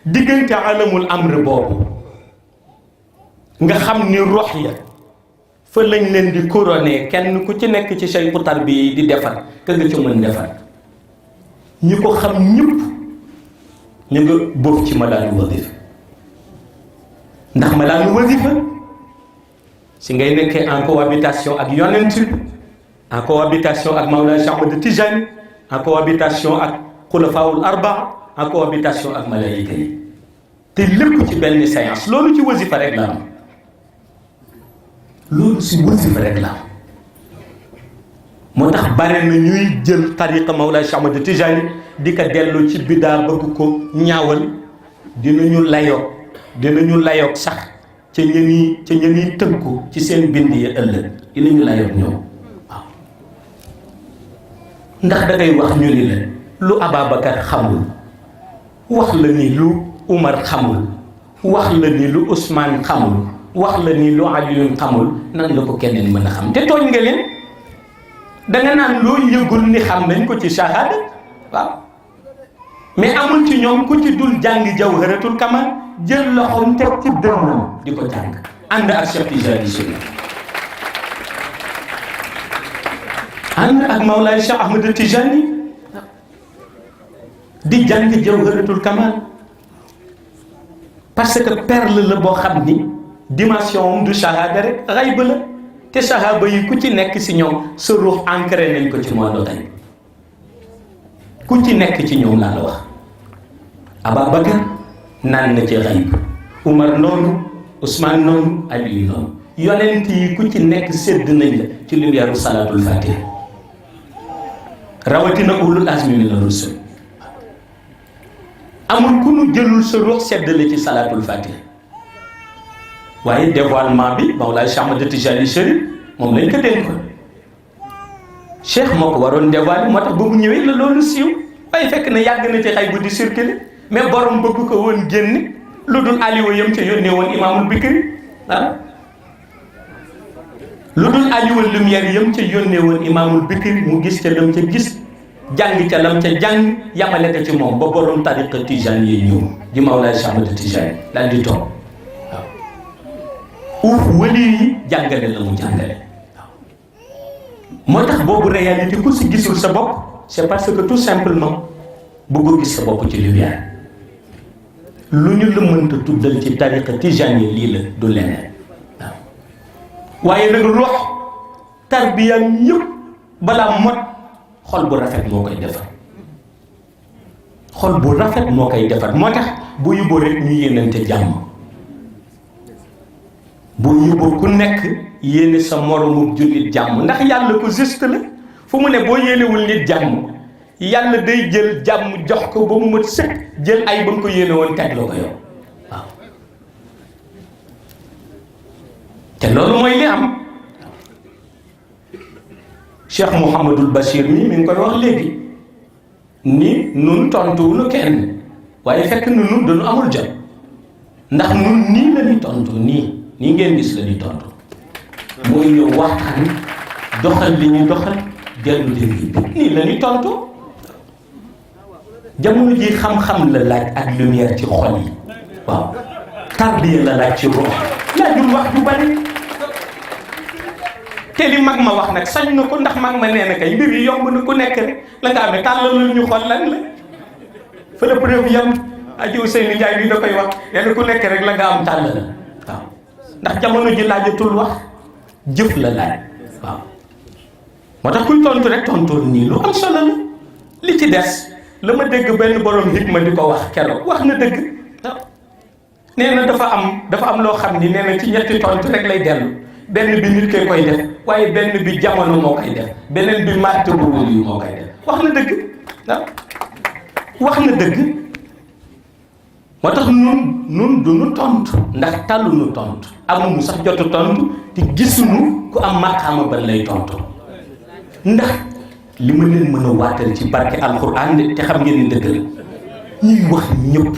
diggante alamul amr boobu nga xam ni rox ya fa lañ leen di couronné kenn ku ci nekk ci cheikhu tarbiya yi di defar ka nga ci mën defar ñi ko xam ñëpp ñu nga boof ci malaanu wasifa ndax malaanu wasifa si ngay nekkee en cohabitation ak yonent bi en cohabitation ak Mawlana Cheikh Ahmad Tijani en cohabitation ak xulafaawul arbaa en cohabitation ak malaayika yi te lépp ci benn séance loolu ci wasifa rek la am loolu si wasifa rek la am moo tax bare na ñuy jël tariqa Mawlana Cheikh Ahmad Tijani di ko dellu ci biddaa bëgg ko ñaawal dinañu layoog sax ca ñuy tënku ci seen bind yi ëllëg dinañu layoog ñoom waaw ndax da ngay wax ñu ni la lu Ababacar xamul wax la ni lu Umar xamul wax la ni lu Ousmane xamul wax la ni lu Aliyun xamul nan la ko keneen mën a xam te tooñ nga leen danga naan loo yëgul ni xam nañ ko ci shahada waaw mais amul ci ñoom ku ci dul jàng Jawharatul Kamal jël loxoom teg ci dënnam di ko jàng ànd ak Cheikh Tijani Chérif ànd ak Mawlaay Cheikh Ahmed Tijani di jàng Jawharatul Kamal parce que perle la boo xam ni dimension am du shahada rek xayb la te sahaba yi ku ci nekk ci ñoom sa ruux ancré nañ ko ci monde xayb ku ci nekk ci ñoom laa la wax Ababacar naan na ci xayb Umar noonu Ousmane noonu Aliyu noonu yonent yi ku ci nekk sédd nañ la ci lumière salaatul fatiha rawatina ulul azmi mina rusul amul ku nu jëlul sa ruux sedd la ci salaatul fatiha waaye dévoilement bi Mawlaay Cheikh Ahmed Tijani Chérif moom lañ ko dénk ko Cheikh moo ko waroon dévoiler moo tax ba mu ñëwee la loolu siiw waaye fekk na yàgg na ci xay bu di circuler mais borom bëgg ko woon génn lu dul aliwa yam ca yónnee woon imaamul Bikri ah lu dul aliwa lumière yam ca yónnee woon imaamul Bikri mu gis ca lam ca gis jàng ca lam ca jàng yamale ko ci moom ba borom tariqa Tijani yi ñëw di Mawlaay Cheikh Ahmed Tijani daal di toog uuf wali yi jàngale la mu jàngale moo tax boobu réalité ku si gisul sa bopp c'est parce que tout simplement bëggoo gis sa bopp ci lumière lu ñu la mënta tuddal ci tariqa Tijani lii la du leneen waaw waaye nag rox tarbiyam yëpp balaa mot xol bu rafet moo koy defar xol bu rafet moo koy defar moo tax bu yóbboo rek ñu yéenante jàmm boo yóbboo ku nekk yéene sa moromu jullit jàmm ndax yàlla ko juste la fu mu ne boo yéenewul nit jàmm yàlla day jël jàmm jox ko ba mu mat sëkk jël ay ba nga ko yéene woon teg la ko yow waaw te loolu mooy li am Cheikh Mouhamadul Bachir mi ngi koy wax léegi ni nun tontuwunu kenn waaye fekk na nun dañu amul jot ndax nun nii la ñuy tontu nii ngeen gis la ñuy tontu mooy ñëw waxtaan doxal li ñu doxal dellu dem yi nii la ñuy tontu jamono ji xam-xam la laaj ak lumière ci xol yi waaw tarbiya la laaj ci ruux laajul wax ju bari te li mag ma wax nag sañ na ko ndax mag ma nee na kay mbir yi yomb na ku nekk rek la nga amee tàllalul ñu xol lan la fa la preuve yam aji Ousseynou Ndiaye bi da koy wax nee na ku nekk rek la nga am tàll la waaw ndax jamono ji laajatul wax jëf la laaj waaw moo tax kuy tontu rek tontoon nii lu am solo la li ci des la ma dégg benn borom hikma di ko wax keroog wax na dëgg waaw nee na dafa am loo xam ni nee na ci ñetti tontu rek lay dellu benn bi nit koy koy def waaye benn bi jamono moo koy def beneen bi màtt bu wóor yi moo koy def wax na dëgg waaw wax na dëgg moo tax nun duñu tontu ndax tàlluñu tontu amuñu sax jotu tontu te gisuñu ku am maqaama ban lay tontu ndax li ma leen mën a waatal ci barke alxuraan de te xam ngeen ni dëgg la ñuy wax ñëpp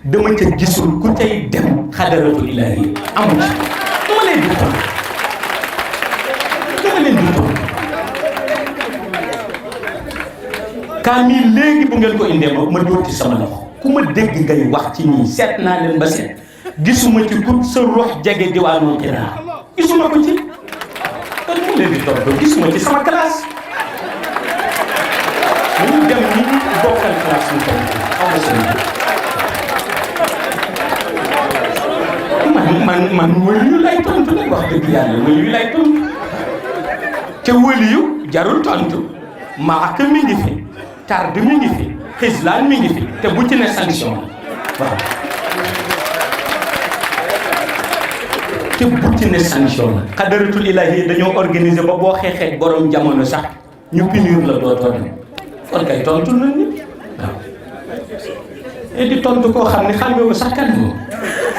dama ca gisul ku cay dem xadaratul ilaahi amu ci dama leen di tontu kaamil léegi bu ngeen ko indee ma dóor ci sama loxo ku ma dégg ngay wax ci ñii seet naa leen ba seet gisuma ci ku sa rox jege diwaanul xiraa gisuma ko ci kon mu leen di tontu gisuma ci sama classe ñu dem ni bokkal classe ñu tontu aw ma seen man wëliyu lay tontu nag wax dëgg yàlla wëliyu lay tontu te wëliyu jarul tontu maaka mi ngi fi tarde mi ngi fi xislaan mi ngi fi te bu ci ne sanction waaw te bu ci ne sanction la xadaratul ilaahi dañoo organiser ba boo xeexee borom jamono sax ñu punir la dootoo dem kon kay tontu nañ ni waaw et di tontu koo xam ne xam nga ko sax kan moom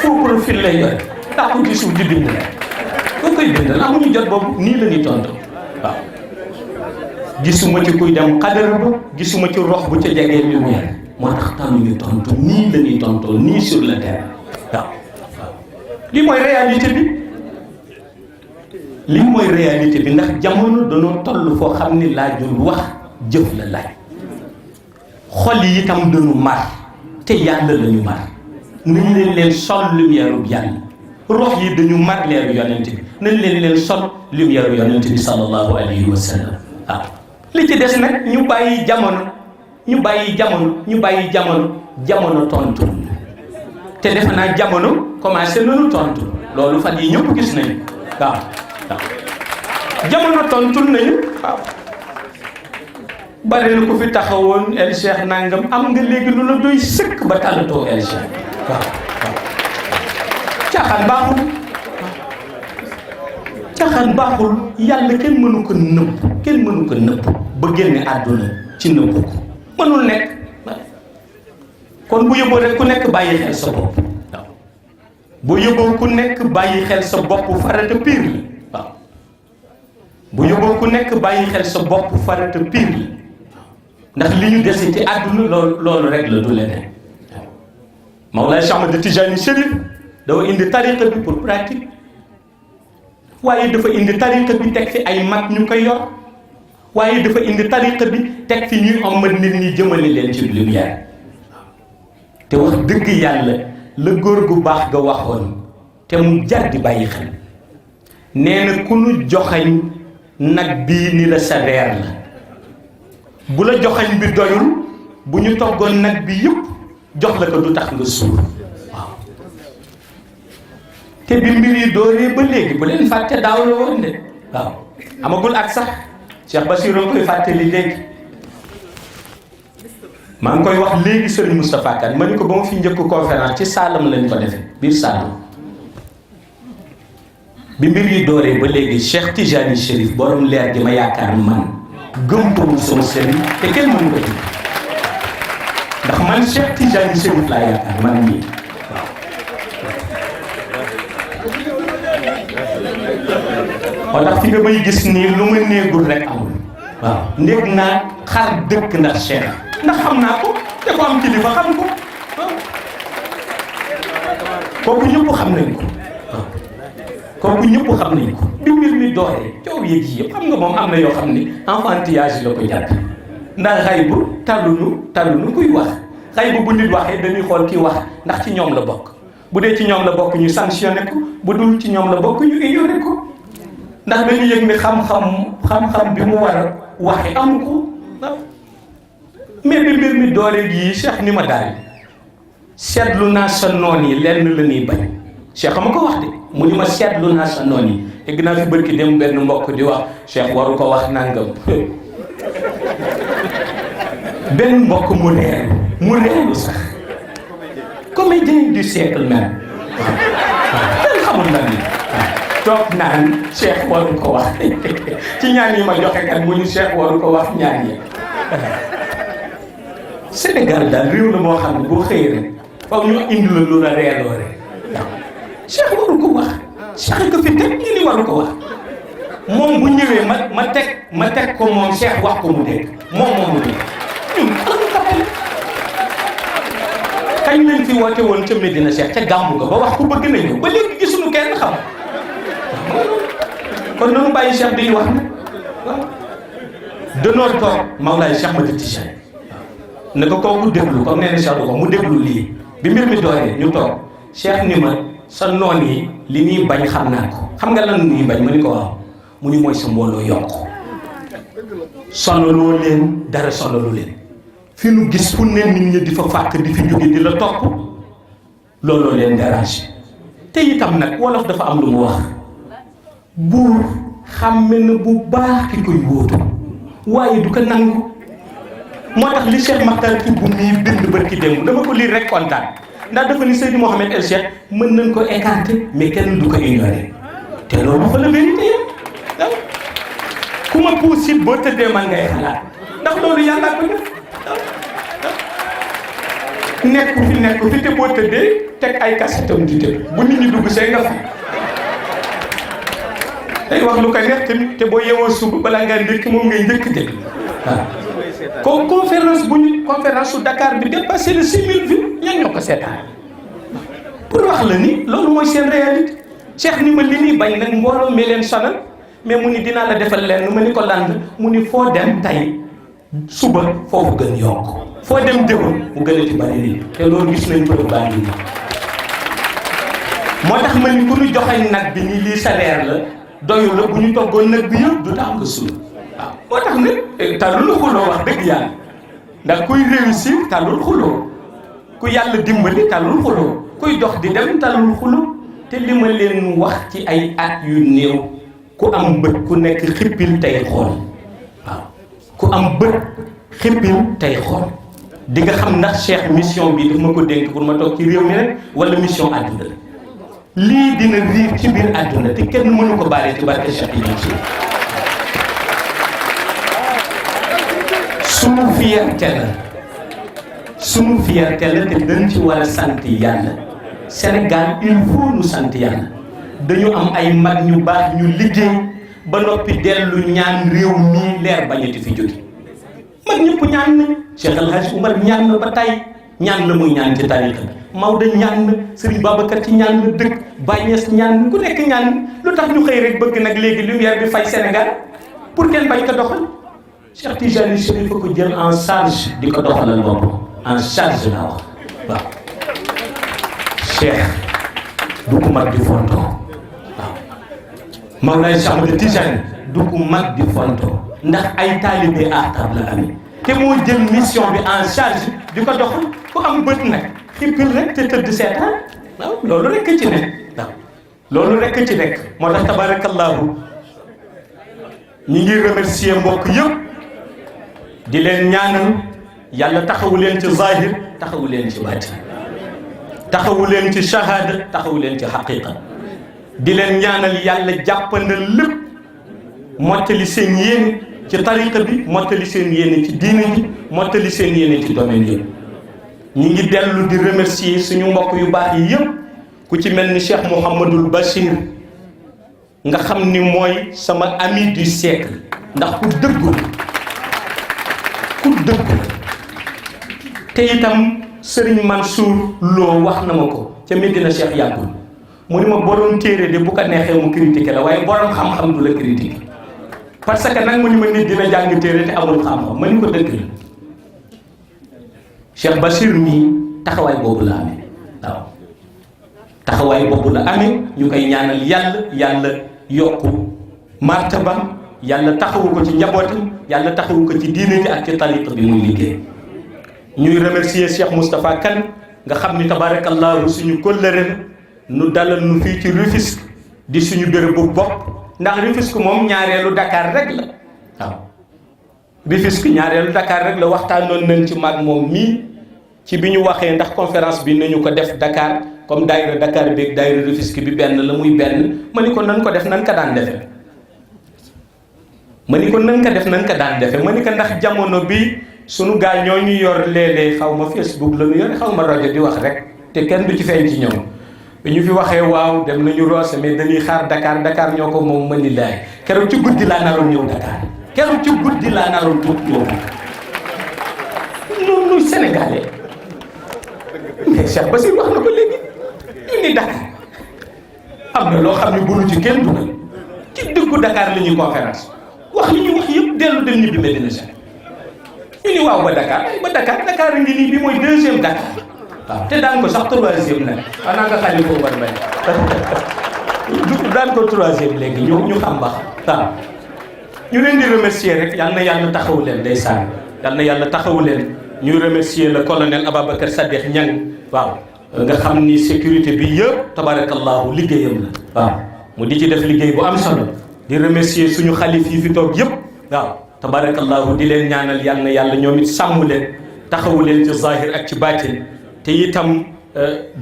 faux profil lay yor ndax ko ci suuf di bind la koo koy bindal amuñu jot boobu nii la ñuy tontu waaw gisuma ci kuy dem xadara ba gisuma ci rox bu ca jegee lumière moo tax tamuñu tontu nii la ñuy tontoo nii sur le terrain waaw lii mooy réalité bi lii mooy réalité bi ndax jamono dañoo toll foo xam ni laajul wax jëf la laaj xol yi itam dañu mar te yàlla la ñu mar nañ leen sol lumière bu yàlla rox yi dañu mar leeru yonent bi nañ leen sol lumière yonent bi sallallahu alayhi wa sallam waaw li ci des nag ñu bàyyi jamono tontu te defe naa jamono commencé nañu tontu loolu fan yi ñëpp gis nañu waaw jamono tontul nañu waaw bari na ko fi taxawoon El Cheikh nangam am nga léegi lu la doy sëkk ba tàllatoo El Cheikh waaw caaxaan baaxul yàlla kenn mënu ko nëbb ba génne àdduna ci nëbb ko mënul nekk kon bu yóbboo rek ku nekk bàyyi xel sa bopp waaw bu yóbboo ku nekk bàyyi xel sa bopp farata piir la waaw bu yóbboo ku nekk bàyyi xel sa bopp farata piir la ndax li ñu dese ci àdduna loolu rek la du leneen Mawlaay Cheikh Ahmad Tijani Chérif dafa indi tariqa bi pour pratique waaye dafa indi tariqa bi teg fi ay mag ñu koy yor waaye dafa indi tariqa bi teg fi ñuy ommat nit ñi jëmale leen ci lumière te wax dëgg yàlla la góor gu baax ga waxoon te mu jar di bàyyi xel nee na ku nu joxañ nag bii ni la sa reer la bu la joxañ bi doyul bu ñu toggoon nag bi yëpp jox la ko du tax nga suur waaw te bi mbir yi dooree ba léegi bu leen fàtte daaw la woon de waaw amagul ak sax Cheikh Bassirou koy fàttali léegi maa ngi koy wax léegi Serigne Moustapha Kane ma ni ko ba ma fi njëkk conférence ci Saalum lañ ko defee biir Saalum bi mbir yi dooree ba léegi Cheikh Tijani Chérif borom leer gi ma yaakaar man gëm ko sama sëriñ te kenn mënu ko ci ndax man Cheikh Tijani Chérif laa yaakaar man mii waaw moo tax fi nga may gis nii lu ma néegul rek amul waaw néeg naa xar dëkk ndax Cheikh ndax xam naa ko te ko am kilifa xam ko waaw kooku ñëpp xam nañ ko waaw kooku ñëpp xam nañ ko bi mbir mi dooree coow yéeg yi yëpp xam nga moom am na yoo xam ni enfantillage la ko jàpp ndax xay bu talunu kuy wax xay bu nit waxee dañuy xool kii wax ndax ci ñoom la bokk bu dee ci ñoom la bokk ñu sanctionné ko bu dul ci ñoom la bokk ñu ignoré ko ndax dañu yëg ni xam-xam bi mu war a waxe amu ko waaw mais bi mbir mi doole gii Cheikh ni ma daal seetlu naa sa noon yi lenn la ñuy bañ Cheikh ma ko wax de mu ni ma seetlu naa sa noon yi egg naa fi bërki dem benn mbokk di wax Cheikh waru ko wax nangam benn mbokk mu reeru sax comédien du siècle même waaw kenn xamul nag ni toog naan Cheikh waru ko wax ci ñaan yi ma joxe kat mu ñu Cheikh waru ko wax ñaan yi Sénégal daal réew la moo xam ne boo xëyee rek foog ñu indi la lu la reeloo rek waaw Cheikh waru ko wax Cheikh ko fi teg ñu ni waru ko wax moom bu ñëwee ma teg ko moom Cheikh wax ko mu dégg moom mu dégg ñun alamu kappale kañ lañ fi woote woon ca Medina Cheikh ca gàmmu ga ba wax ku bëgg nañu ba léegi gisuñu kenn xam kon nanu bàyyi Cheikh di wax nag waaw danoo toog Mawlaay Cheikh Ahmad Tijani ne ko kooku déglu comme nee na Cheikh ko mu déglu lii bi mbir mi dooree ñu toog Cheikh ni ma sa noon yi li ñuy bañ xam naa ko xam nga lan ñuy bañ ma ni ko waaw mu ni mooy sa mbooloo yokk sonaloo leen dara sonalu leen fi nu gis fu ne nit ñi di fa fàkk di fi jóge di la topp looloo leen dérange te itam nag wolof dafa am lu mu wax buur xàmme na bu baax ki koy wóotu waaye du ko nangu moo tax li Cheikh Makhtar ki bu muy bind bërki démb dama ko lire rek kontaan ndax dafa ni Seydi Mouhamed El Cheikh mën nañ ko écarter mais kenn du ko ignorer te loolu fa la vérité yëpp waaw ku ma puus it boo tëddee man ngay xalaat ndax loolu yàlla ko def nekku fi te boo tëddee teg ay kasetam di tëdd bu nit ñi dugg see nga fa day wax lu ko neex te boo yeewoo suba balaa ngaa ndékki moom ngay njëkk dégg waaw conférence su Dakar bi dépassé le 6000 vues ñan ñoo ko seetaan pour wax la ni loolu mooy seen réalité. Cheikh ni ma li muy bañ nag mbooloo mi leen sonal mais mu ni dinaa la defal leen ma ni ko land mu ni foo dem tey suba foofu gën yokk foo dem déwén mu gën a ci bari nii te loolu gis nañ preuve baa ngi moo tax ma ni ku ñu joxañ nag bi ni lii salaire la doyu la bu ñu toggoon nag bi yëpp du tax nga suul waaw moo tax nag talul xuloo wax dëgg yàlla ndax kuy réussir talul xuloo ku yàlla dimbali talul xuloo kuy dox di dem talul xuloo te li ma leen wax ci ay at yu néew ku am bët ku nekk xippil tey xool waaw ku am bët xippil tey xool di nga xam ndax Cheikh mission bi daf ma ko dénk pour ma toog ci réew mi rek wala mission àdduna la lii dina riir ci biir àdduna te kenn mënu ko baale ci barke Cheikh yi ci sunu fierté la te dañ ci war a sant yàlla Sénégal il faut nu sant yàlla dañu am ay mag ñu baax ñu liggéey ba noppi dellu ñaan réew mii leer bañati fi jóge mag ñëpp ñaan nañ Cheikh El Hadj Oumar ñaan na ba tey ñaan la muy ñaan ci tariqa bi Maodo ñaan na Serigne Babacar ci ñaan na dëkk Baye Niass ñaan na ku nekk ñaan lu tax ñu xëy rek bëgg nag léegi lumière bi fay Sénégal pour kenn bañ ko doxal Cheikh Tijani Chérif ko jël en charge di ko doxalal boppam en charge laa wax waaw Cheikh du ko mag di fonto waaw Mawlaay Cheikh Ahmad Tijani du ko mag di fonto ndax ay taalibe aatab la amee te moo jël mission bi en charge di ko doxal ku am bët nag xippil rek te tëdd seetaan waaw loolu rek ci nekk waaw loolu rek ci nekk moo tax tabarakallahu ñi ngi remercier mbokk yëpp di leen ñaanal yàlla taxawu leen ci zahir taxawu leen ci baatin taxawu leen ci shahada taxawu leen ci xaqiqa di leen ñaanal yàlla jàppandal lépp mottali seen yéene ci tariqa bi mottali seen yéene ci diine ji mottali seen yéene ci domaine yëpp ñi ngi dellu di remercier suñu mbokk yu baax yi yëpp ku ci mel ni Cheikh Mouhamadul Bachir nga xam ni mooy sama ami du siècle ndax ku dëggu te itam Serigne Mansour Lo wax na ma ko ca Medina Cheikh yàggul mu ni ma borom téere de bu ko neexee mu critiqué la waaye borom xam-xam du la critiqué parce que nag mu ni ma nit dina jàng téere te amul xam-xam ma ni ko dëgg la Cheikh Bachir mii taxawaay boobu la amee waaw taxawaay boobu la amee ñu koy ñaanal yàlla yokku martabam yàlla taxawu ko ci njabootam yàlla taxawu ko ci diine ji ak ci tariqa bi muy liggéey ñuy remercier Cheikh Moustapha Kane nga xam ni tabarakallahu suñu kóllëre la nu dalal nu fii ci Rufisque di suñu béréb bu bopp ndax Rufisque moom ñaareelu Dakar rek la waaw Rufisque ñaareelu Dakar rek la waxtaanoon nañ ci mag moom mii ci bi ñu waxee ndax conférence bi nañu ko def Dakar comme daayira Dakar beeg daayira Rufisque bi benn la muy benn ma ni ko nan ko def nan ko daan defe ma ni ko nan ko def nan ko daan defe ma ni ko ndax jamono bi sunu gaa ñoo ñu yor léeg-léeg xaw ma Facebook la ñu yor xaw ma rajo di wax rek te kenn du ci feeñ ci ñoom bi ñu fi waxee waaw dem nañu roose mais dañuy xaar Dakar ñoo ko moom mën ni laay keroog ci guddi laa naroon ñëw Dakar keroog ci guddi laa naroon ñëw noonu Sénégalais mais Cheikh Bassir wax na ko léegi ñu ni Dakar am na loo xam ne bu nu ci kenn dugal ci dëggu Dakar la ñuy conférence wax li ñu wax yëpp dellu dem ñibbi Medina Cheikh ñu ni waaw ba Dakar ngi nii bi mooy deuxième Dakar waaw te daan ko sax troisième nag xanaa nga xale ko war bay daan ko troisième léegi ñu xam baax waaw ñu leen di remercier rek yal na yàlla taxawu leen ndeysaan yal na yàlla taxawu leen ñuy remercier le colonel Ababacar Sadikh Niang waaw nga xam ni sécurité bi yëpp tabarakallahu liggéeyam la waaw mu di ci def liggéey bu am solo di remercier suñu xalif yi fi toog yëpp waaw tabarakallahu di leen ñaanal yal na yàlla ñoom it sàmm leen taxawu leen ci zahir ak ci baatin te itam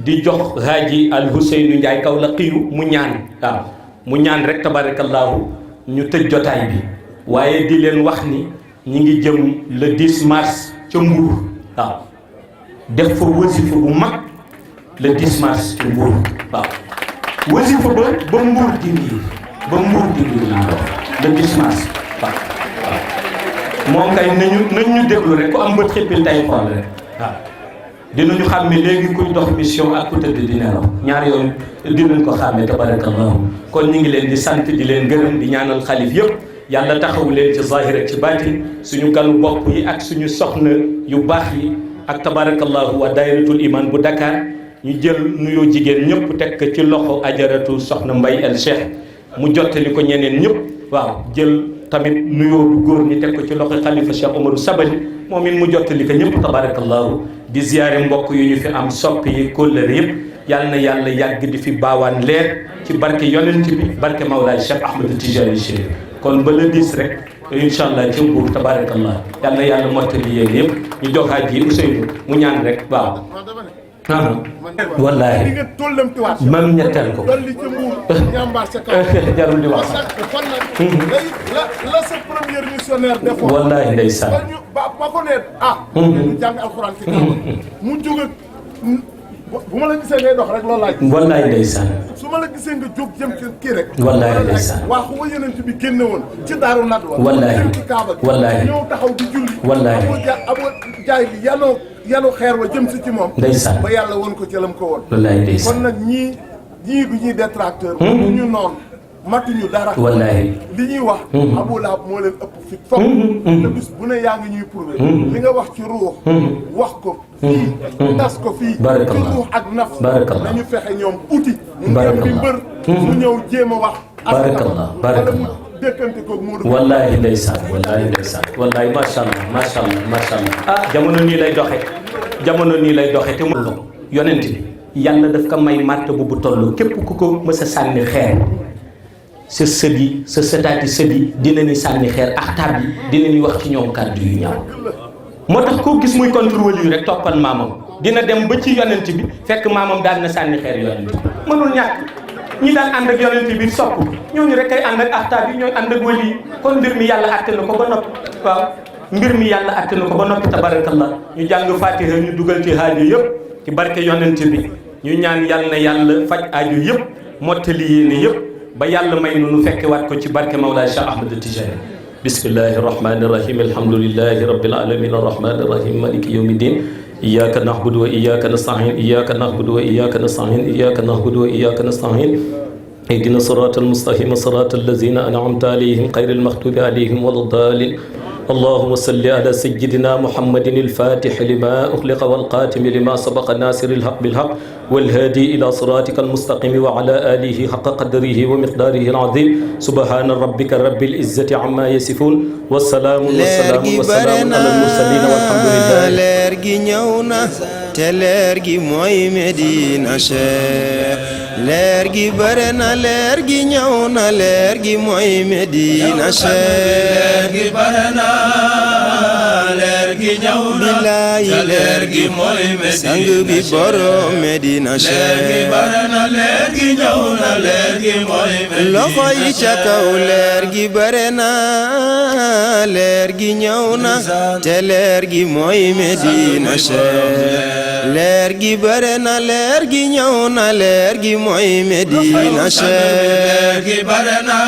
di jox Haaji Al Ousseynou Ndiaye kaw la xiyu mu ñaan waaw mu ñaan rek tabarakallahu ñu tëj jotaay bi waaye di leen wax ni ñi ngi jëm le 10 mars ca Mbour waaw def fa wasifa bu mag le 10 mars ca Mbour waaw wasifa ba Mbour di riir ba Mbour di dinaa dox le dimanche waaw moom kay nañ ñu déglu rek ku am bët xippil tey xool rek waaw dinañu xàmme léegi kuy dox mission ak ku tëdd di nelaw ñaar yooyu dinañ ko xàmme tabarakallahu kon ñu ngi leen di sant di leen gërëm di ñaanal xalif yëpp yàlla taxawu leen ci zahir ak ci baatin suñu ganu bopp yi ak suñu soxna yu baax yi ak tabarakallahu wa dairatul iman bu Dakar ñu jël nuyoo jigéen ñëpp teg ko ci loxo ajaratu soxna Mbay El Cheikh mu jottali ko ñeneen ñëpp waaw jël tamit nuyoo bu góor ñi teg ko ci loxo xalifa Cheikh Omarou Sabali moom it mu jottali ko ñëpp tabarakallahu di ziyaare mbokk yu ñu fi am soppi yi kóllëre yëpp yal na yàlla yàgg di fi baawaan leer ci barke yonent bi barke Mawlaay Cheikh Ahmadou Tidiane Chérif kon ba le 10 rek incha allah ci Mbuur tabarakallah yal na yàlla mottali yéen yëpp ñu joxaat ji Ousseynou mu ñaan rek waaw. wallaahi même ñetteel ko jarul di wax la sa premier missionnaire defoon wallaahi ndeysaan ba ko ne ñu jàng alxuraan ci kanam mu jóg bu ma la gisee ngay dox rek loolu laaj wallaahi ndeysaan su ma la gisee nga jóg jëm kii rek wallaahi ndeysaan waa xuma yenent bi génne woon ci daaru nat wa wallaahi ci kaaba gi wallaahi ñëw taxaw di julli wallaahi abu jaay gi yanu xeer wa jëm si ci moom ndeysaan ba yàlla woon ko ci lam ko woon wallaahi ndeysaan kon nag ñii du ñuy détracteur ñu noonu matuñu dara wallaahi li ñuy wax Abu Lahab moo leen ëpp fit foog te bis bu ne yaa ngi ñuy prouvé li nga wax ci ruux wax ko fii tas ko fii ci ruux ak nafs nañu fexe ñoom uti mu ngeen bi mbër mu ñëw jéem a wax barakallah barakallah dékkante ko mu wallaahi ndeysaan wallaahi ndeysaan wallaahi macha allah macha allah macha allah ah jamono nii lay doxe jamono nii lay doxe te mu yonent bi yàlla daf ko may martaba bu toll képp ku ko mës a sànni xeer sa sët yi sa sëtaati sët yi dina ni sànni xeer axtaab yi dina ni wax ci ñoom kàddu yu ñaaw moo tax koo gis muy contrôle yu rek toppal maamam dina dem ba ci yonent bi fekk maamam daal na sànni xeer yonent bi mënul ñàkk ñi daan ànd ak yonent bi sopp ñooñu rek kay ànd ak axtaab yi ñooy ànd ak wali yi kon mbir mi yàlla àtte na ko ba noppi waaw mbir mi yàlla àtte na ko ba noppi tabarakallah ñu jàng fatiha ñu dugal ci aajo yëpp ci barke yonent bi ñu ñaan yàlla na yàlla faj aajo yëpp mottali yéene yëpp ba yàlla may nu fekke waat ko ci barke Mawlaay Cheikh Ahmadou Tidiane bismillahi rahmani rahim alhamdulillahi rabbil alamin arrahmani rahim maliki yawmi din iyyaka na'budu wa iyyaka nasta'in iyyaka na'budu wa iyyaka nasta'in iyyaka na'budu wa iyyaka nasta'in اهدنا الصراط المستقيم صراط الذين أنعمت عليهم غير المغضوب عليهم ولا الضالين اللهم صل على سيدنا محمد الفاتح لما أغلق والقاتم لما سبق ناصر الحق بالحق والهادي إلى صراطك المستقيم وعلى آله حق قدره ومقداره العظيم سبحان ربك رب العزة عما يصفون والسلام على المرسلين والحمد لله لرجي نيونا تلرجي موي مدينة شيخ لرجي برنا لرجي نيونا لرجي موي مدينة شيخ لرجي برنا لرجي نيونا لرجي موي مدينة بي برو مدينة شيخ لرجي برنا لرجي نيونا لرجي موي مدينة لخوي شكاو لرجي برنا لرجي نيونا تلرجي موي مدينة شيخ leer gi bare na leer gi ñëw na leer gi mooy Medina Cheikh leer gi bare na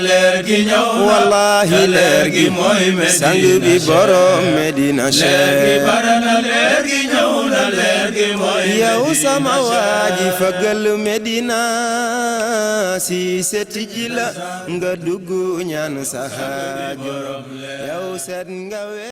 leer gi ñëw na wallahi leer gi mooy Medina sang bi borom Medina Cheikh leer gi bare na leer gi ñëw na leer gi mooy yow sama waaji fagal Medina si seti ji la nga dugg ñaan sa haajo yow set nga